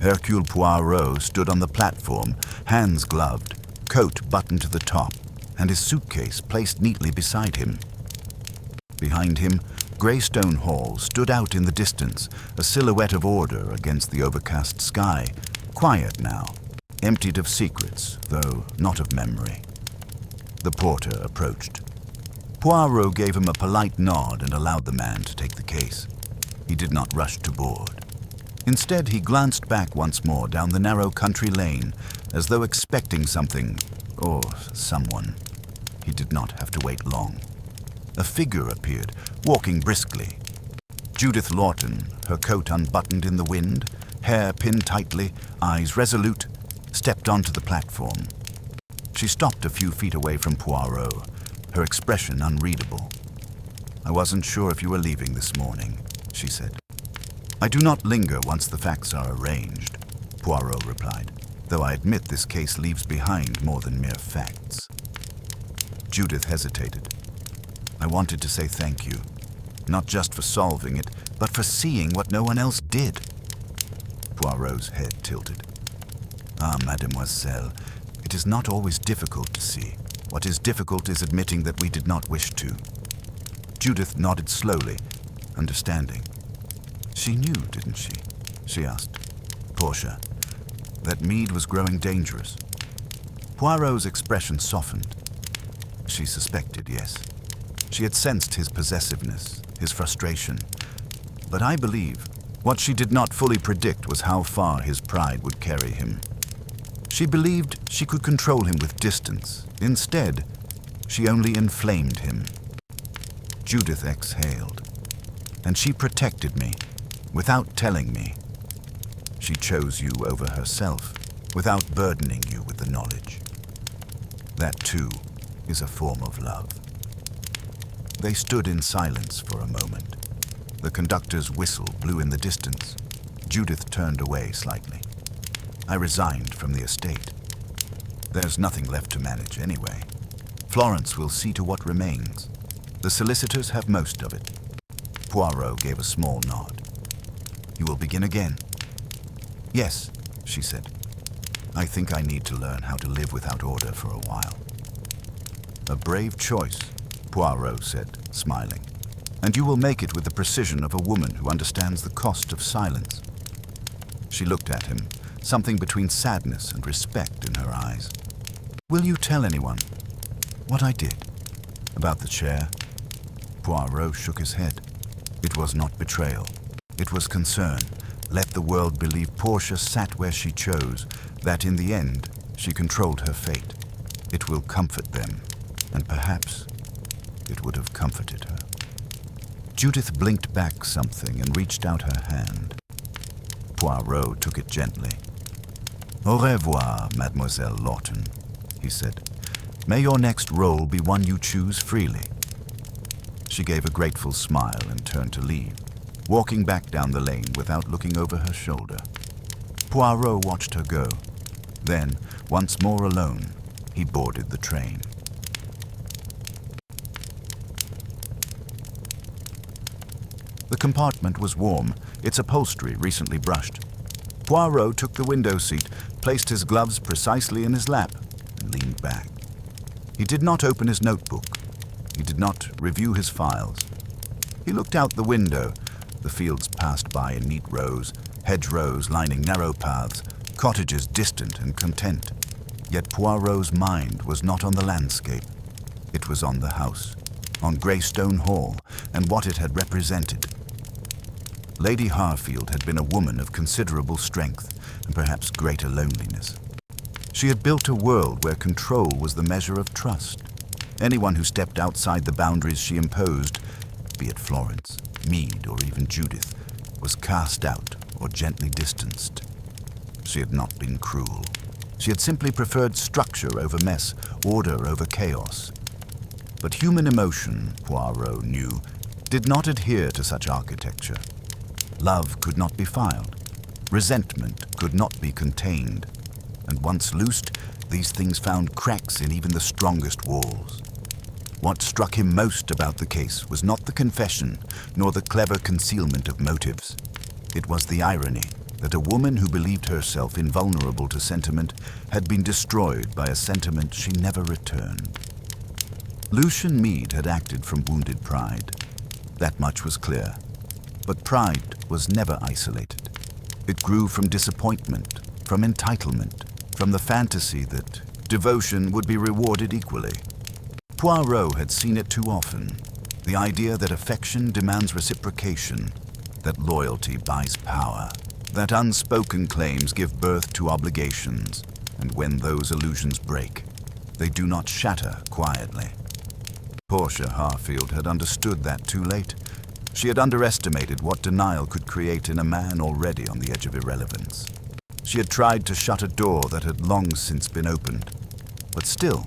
Hercule Poirot stood on the platform, hands gloved, coat buttoned to the top, and his suitcase placed neatly beside him. Behind him, Greystone Hall stood out in the distance, a silhouette of order against the overcast sky, quiet now, emptied of secrets, though not of memory. The porter approached. Poirot gave him a polite nod and allowed the man to take the case. He did not rush to board. Instead, he glanced back once more down the narrow country lane, as though expecting something, or someone. He did not have to wait long. A figure appeared, walking briskly. Judith Lawton, her coat unbuttoned in the wind, hair pinned tightly, eyes resolute, stepped onto the platform. She stopped a few feet away from Poirot, her expression unreadable. "I wasn't sure if you were leaving this morning," she said. "I do not linger once the facts are arranged," Poirot replied, "though I admit this case leaves behind more than mere facts." Judith hesitated. "I wanted to say thank you, not just for solving it, but for seeing what no one else did." Poirot's head tilted. "Ah, mademoiselle, it is not always difficult to see. What is difficult is admitting that we did not wish to." Judith nodded slowly, understanding. "She knew, didn't she?" she asked. "Portia, that Meade was growing dangerous." Poirot's expression softened. She suspected, yes. She had sensed his possessiveness, his frustration. But I believe what she did not fully predict was how far his pride would carry him. She believed she could control him with distance. Instead, she only inflamed him. Judith exhaled. "And she protected me, without telling me. She chose you over herself, without burdening you with the knowledge. That, too, is a form of love." They stood in silence for a moment. The conductor's whistle blew in the distance. Judith turned away slightly. I resigned from the estate. There's nothing left to manage anyway. Florence will see to what remains. The solicitors have most of it. Poirot gave a small nod. You will begin again? Yes, she said. I think I need to learn how to live without order for a while. A brave choice, Poirot said, smiling. And you will make it with the precision of a woman who understands the cost of silence. She looked at him, something between sadness and respect in her eyes. Will you tell anyone what I did? About the chair? Poirot shook his head. It was not betrayal. It was concern. Let the world believe Portia sat where she chose, that in the end she controlled her fate. It will comfort them, and perhaps it would have comforted her. Judith blinked back something and reached out her hand. Poirot took it gently. Au revoir, Mademoiselle Lawton, he said. May your next role be one you choose freely. She gave a grateful smile and turned to leave, walking back down the lane without looking over her shoulder. Poirot watched her go. Then, once more alone, he boarded the train. The compartment was warm, its upholstery recently brushed. Poirot took the window seat, placed his gloves precisely in his lap, and leaned back. He did not open his notebook. He did not review his files. He looked out the window. The fields passed by in neat rows, hedgerows lining narrow paths, cottages distant and content. Yet Poirot's mind was not on the landscape. It was on the house, on Greystone Hall, and what it had represented. Lady Harfield had been a woman of considerable strength and perhaps greater loneliness. She had built a world where control was the measure of trust. Anyone who stepped outside the boundaries she imposed, be it Florence, Meade, or even Judith, was cast out or gently distanced. She had not been cruel. She had simply preferred structure over mess, order over chaos. But human emotion, Poirot knew, did not adhere to such architecture. Love could not be filed. Resentment could not be contained. And once loosed, these things found cracks in even the strongest walls. What struck him most about the case was not the confession, nor the clever concealment of motives. It was the irony that a woman who believed herself invulnerable to sentiment had been destroyed by a sentiment she never returned. Lucian Meade had acted from wounded pride. That much was clear. But pride was never isolated. It grew from disappointment, from entitlement, from the fantasy that devotion would be rewarded equally. Poirot had seen it too often. The idea that affection demands reciprocation, that loyalty buys power, that unspoken claims give birth to obligations, and when those illusions break, they do not shatter quietly. Portia Harfield had understood that too late. She had underestimated what denial could create in a man already on the edge of irrelevance. She had tried to shut a door that had long since been opened. But still,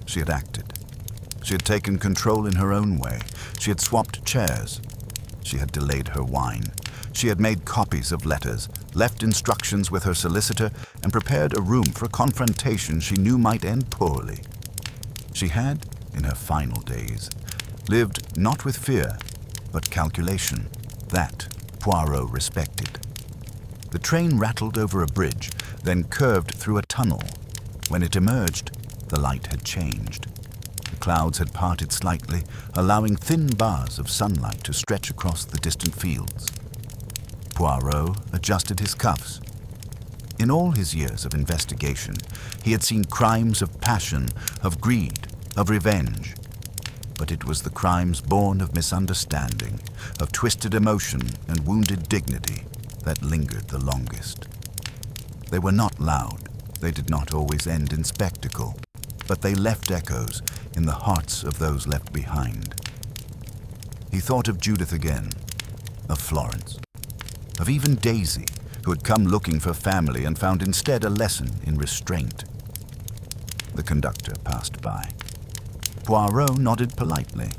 she had acted. She had taken control in her own way. She had swapped chairs. She had delayed her wine. She had made copies of letters, left instructions with her solicitor, and prepared a room for a confrontation she knew might end poorly. She had, in her final days, lived not with fear, but calculation. That Poirot respected. The train rattled over a bridge, then curved through a tunnel. When it emerged, the light had changed. The clouds had parted slightly, allowing thin bars of sunlight to stretch across the distant fields. Poirot adjusted his cuffs. In all his years of investigation, he had seen crimes of passion, of greed, of revenge. But it was the crimes born of misunderstanding, of twisted emotion and wounded dignity that lingered the longest. They were not loud. They did not always end in spectacle, but they left echoes in the hearts of those left behind. He thought of Judith again, of Florence, of even Daisy, who had come looking for family and found instead a lesson in restraint. The conductor passed by. Poirot nodded politely.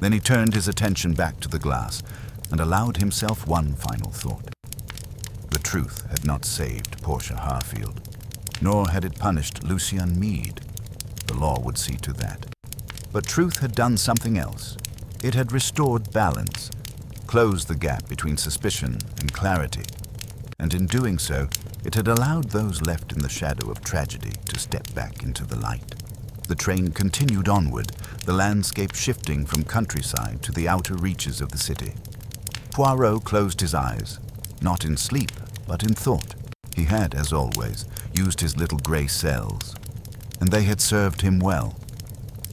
Then he turned his attention back to the glass and allowed himself one final thought. The truth had not saved Portia Harfield, nor had it punished Lucien Meade. The law would see to that. But truth had done something else. It had restored balance, closed the gap between suspicion and clarity, and in doing so, it had allowed those left in the shadow of tragedy to step back into the light. The train continued onward, the landscape shifting from countryside to the outer reaches of the city. Poirot closed his eyes, not in sleep, but in thought. He had, as always, used his little grey cells, and they had served him well.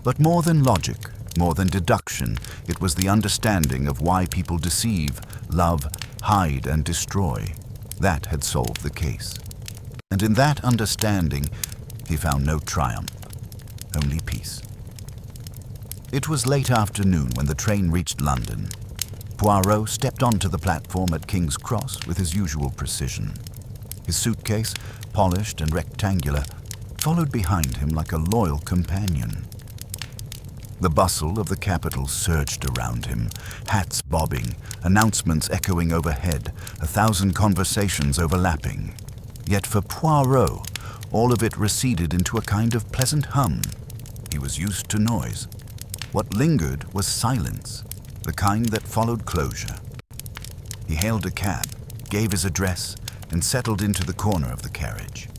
But more than logic, more than deduction, it was the understanding of why people deceive, love, hide, and destroy. That had solved the case. And in that understanding, he found no triumph, only peace. It was late afternoon when the train reached London. Poirot stepped onto the platform at King's Cross with his usual precision. His suitcase, polished and rectangular, followed behind him like a loyal companion. The bustle of the capital surged around him, hats bobbing, announcements echoing overhead, 1,000 conversations overlapping. Yet for Poirot, all of it receded into a kind of pleasant hum. He was used to noise. What lingered was silence, the kind that followed closure. He hailed a cab, gave his address, and settled into the corner of the carriage.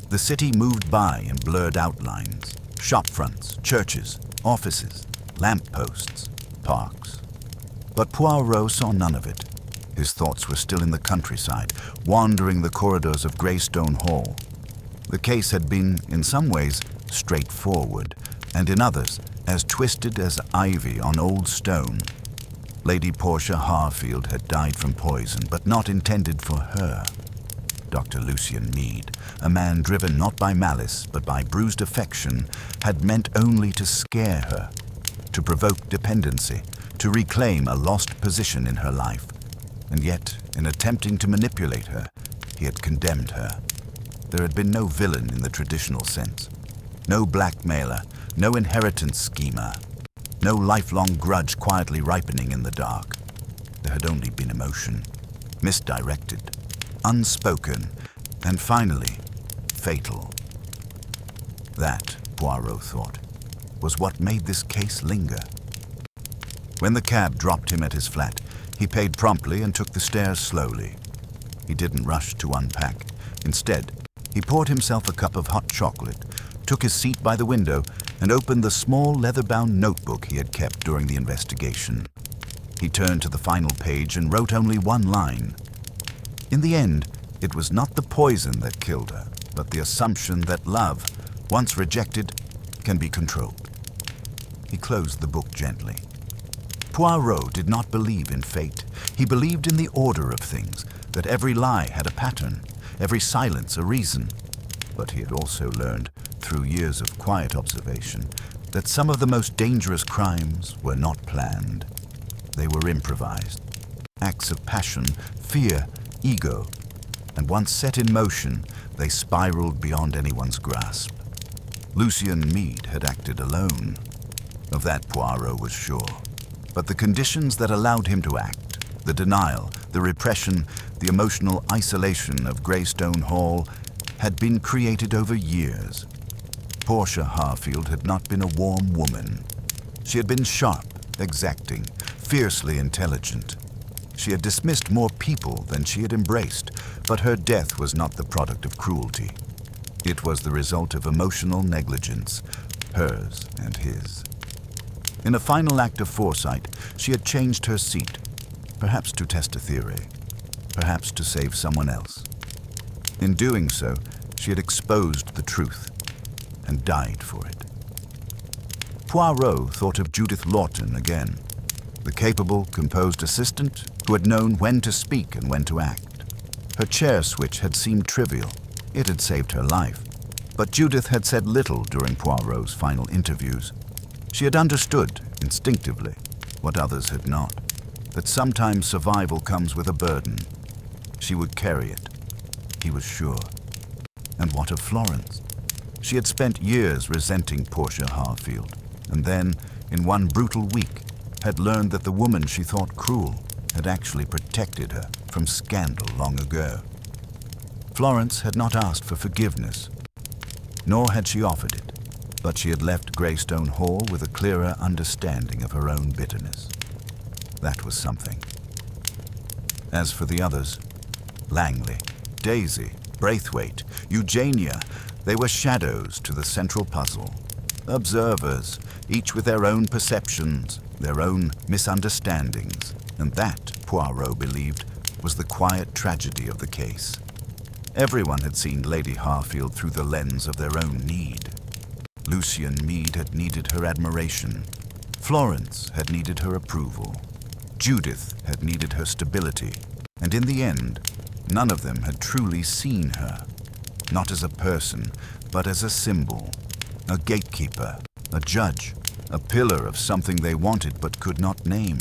The city moved by in blurred outlines, shop fronts, churches, offices, lampposts, parks. But Poirot saw none of it. His thoughts were still in the countryside, wandering the corridors of Greystone Hall. The case had been, in some ways, straightforward, and in others, as twisted as ivy on old stone. Lady Portia Harfield had died from poison, but not intended for her. Dr. Lucien Meade, a man driven not by malice, but by bruised affection, had meant only to scare her, to provoke dependency, to reclaim a lost position in her life. And yet, in attempting to manipulate her, he had condemned her. There had been no villain in the traditional sense, no blackmailer, no inheritance schemer, no lifelong grudge quietly ripening in the dark. There had only been emotion, misdirected, unspoken, and finally, fatal. That, Poirot thought, was what made this case linger. When the cab dropped him at his flat, he paid promptly and took the stairs slowly. He didn't rush to unpack. Instead, he poured himself a cup of hot chocolate, took his seat by the window, and opened the small leather-bound notebook he had kept during the investigation. He turned to the final page and wrote only one line. In the end, it was not the poison that killed her, but the assumption that love, once rejected, can be controlled. He closed the book gently. Poirot did not believe in fate. He believed in the order of things, that every lie had a pattern, every silence a reason. But he had also learned, through years of quiet observation, that some of the most dangerous crimes were not planned. They were improvised. Acts of passion, fear, ego, and once set in motion, they spiraled beyond anyone's grasp. Lucien Meade had acted alone. Of that Poirot was sure. But the conditions that allowed him to act, the denial, the repression, the emotional isolation of Greystone Hall, had been created over years. Portia Harfield had not been a warm woman. She had been sharp, exacting, fiercely intelligent. She had dismissed more people than she had embraced, but her death was not the product of cruelty. It was the result of emotional negligence, hers and his. In a final act of foresight, she had changed her seat, perhaps to test a theory, perhaps to save someone else. In doing so, she had exposed the truth and died for it. Poirot thought of Judith Lawton again, the capable, composed assistant who had known when to speak and when to act. Her chair switch had seemed trivial. It had saved her life. But Judith had said little during Poirot's final interviews. She had understood, instinctively, what others had not, that sometimes survival comes with a burden. She would carry it. He was sure. And what of Florence? She had spent years resenting Portia Harfield, and then, in one brutal week, had learned that the woman she thought cruel had actually protected her. from scandal long ago. Florence had not asked for forgiveness, nor had she offered it, but she had left Greystone Hall with a clearer understanding of her own bitterness. That was something. As for the others, Langley, Daisy, Braithwaite, Eugenia, they were shadows to the central puzzle. Observers, each with their own perceptions, their own misunderstandings, and that, Poirot believed, was the quiet tragedy of the case. Everyone had seen Lady Harfield through the lens of their own need. Lucian Meade had needed her admiration. Florence had needed her approval. Judith had needed her stability. And in the end, none of them had truly seen her, not as a person, but as a symbol, a gatekeeper, a judge, a pillar of something they wanted but could not name.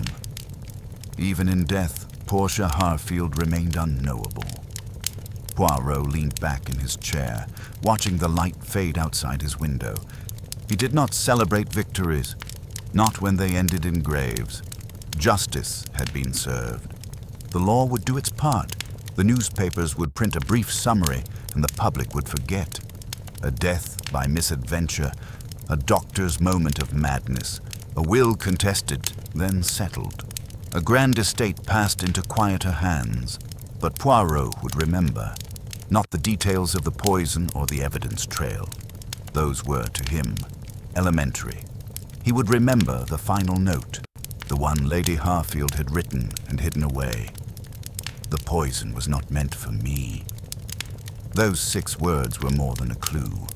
Even in death, Portia Harfield remained unknowable. Poirot leaned back in his chair, watching the light fade outside his window. He did not celebrate victories, not when they ended in graves. Justice had been served. The law would do its part. The newspapers would print a brief summary, and the public would forget. A death by misadventure, a doctor's moment of madness, a will contested, then settled. A grand estate passed into quieter hands, but Poirot would remember. Not the details of the poison or the evidence trail. Those were, to him, elementary. He would remember the final note, the one Lady Harfield had written and hidden away. The poison was not meant for me. Those 6 words were more than a clue.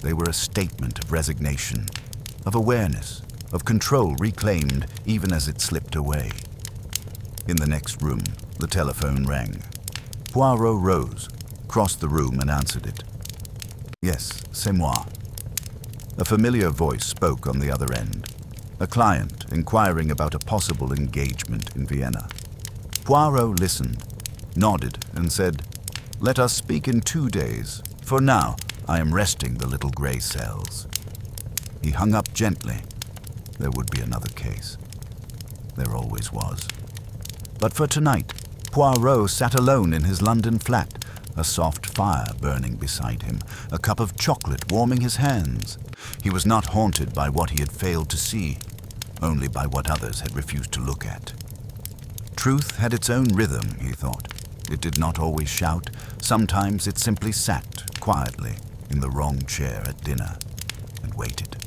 They were a statement of resignation, of awareness, of control reclaimed even as it slipped away. In the next room, the telephone rang. Poirot rose, crossed the room and answered it. Yes, c'est moi. A familiar voice spoke on the other end, a client inquiring about a possible engagement in Vienna. Poirot listened, nodded, and said, "Let us speak in 2 days. For now, I am resting the little gray cells." He hung up gently. There would be another case. There always was. But for tonight, Poirot sat alone in his London flat, a soft fire burning beside him, a cup of chocolate warming his hands. He was not haunted by what he had failed to see, only by what others had refused to look at. Truth had its own rhythm, he thought. It did not always shout. Sometimes it simply sat quietly in the wrong chair at dinner and waited.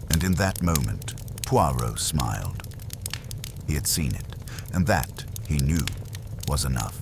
And in that moment, Poirot smiled. He had seen it, and that, he knew, was enough.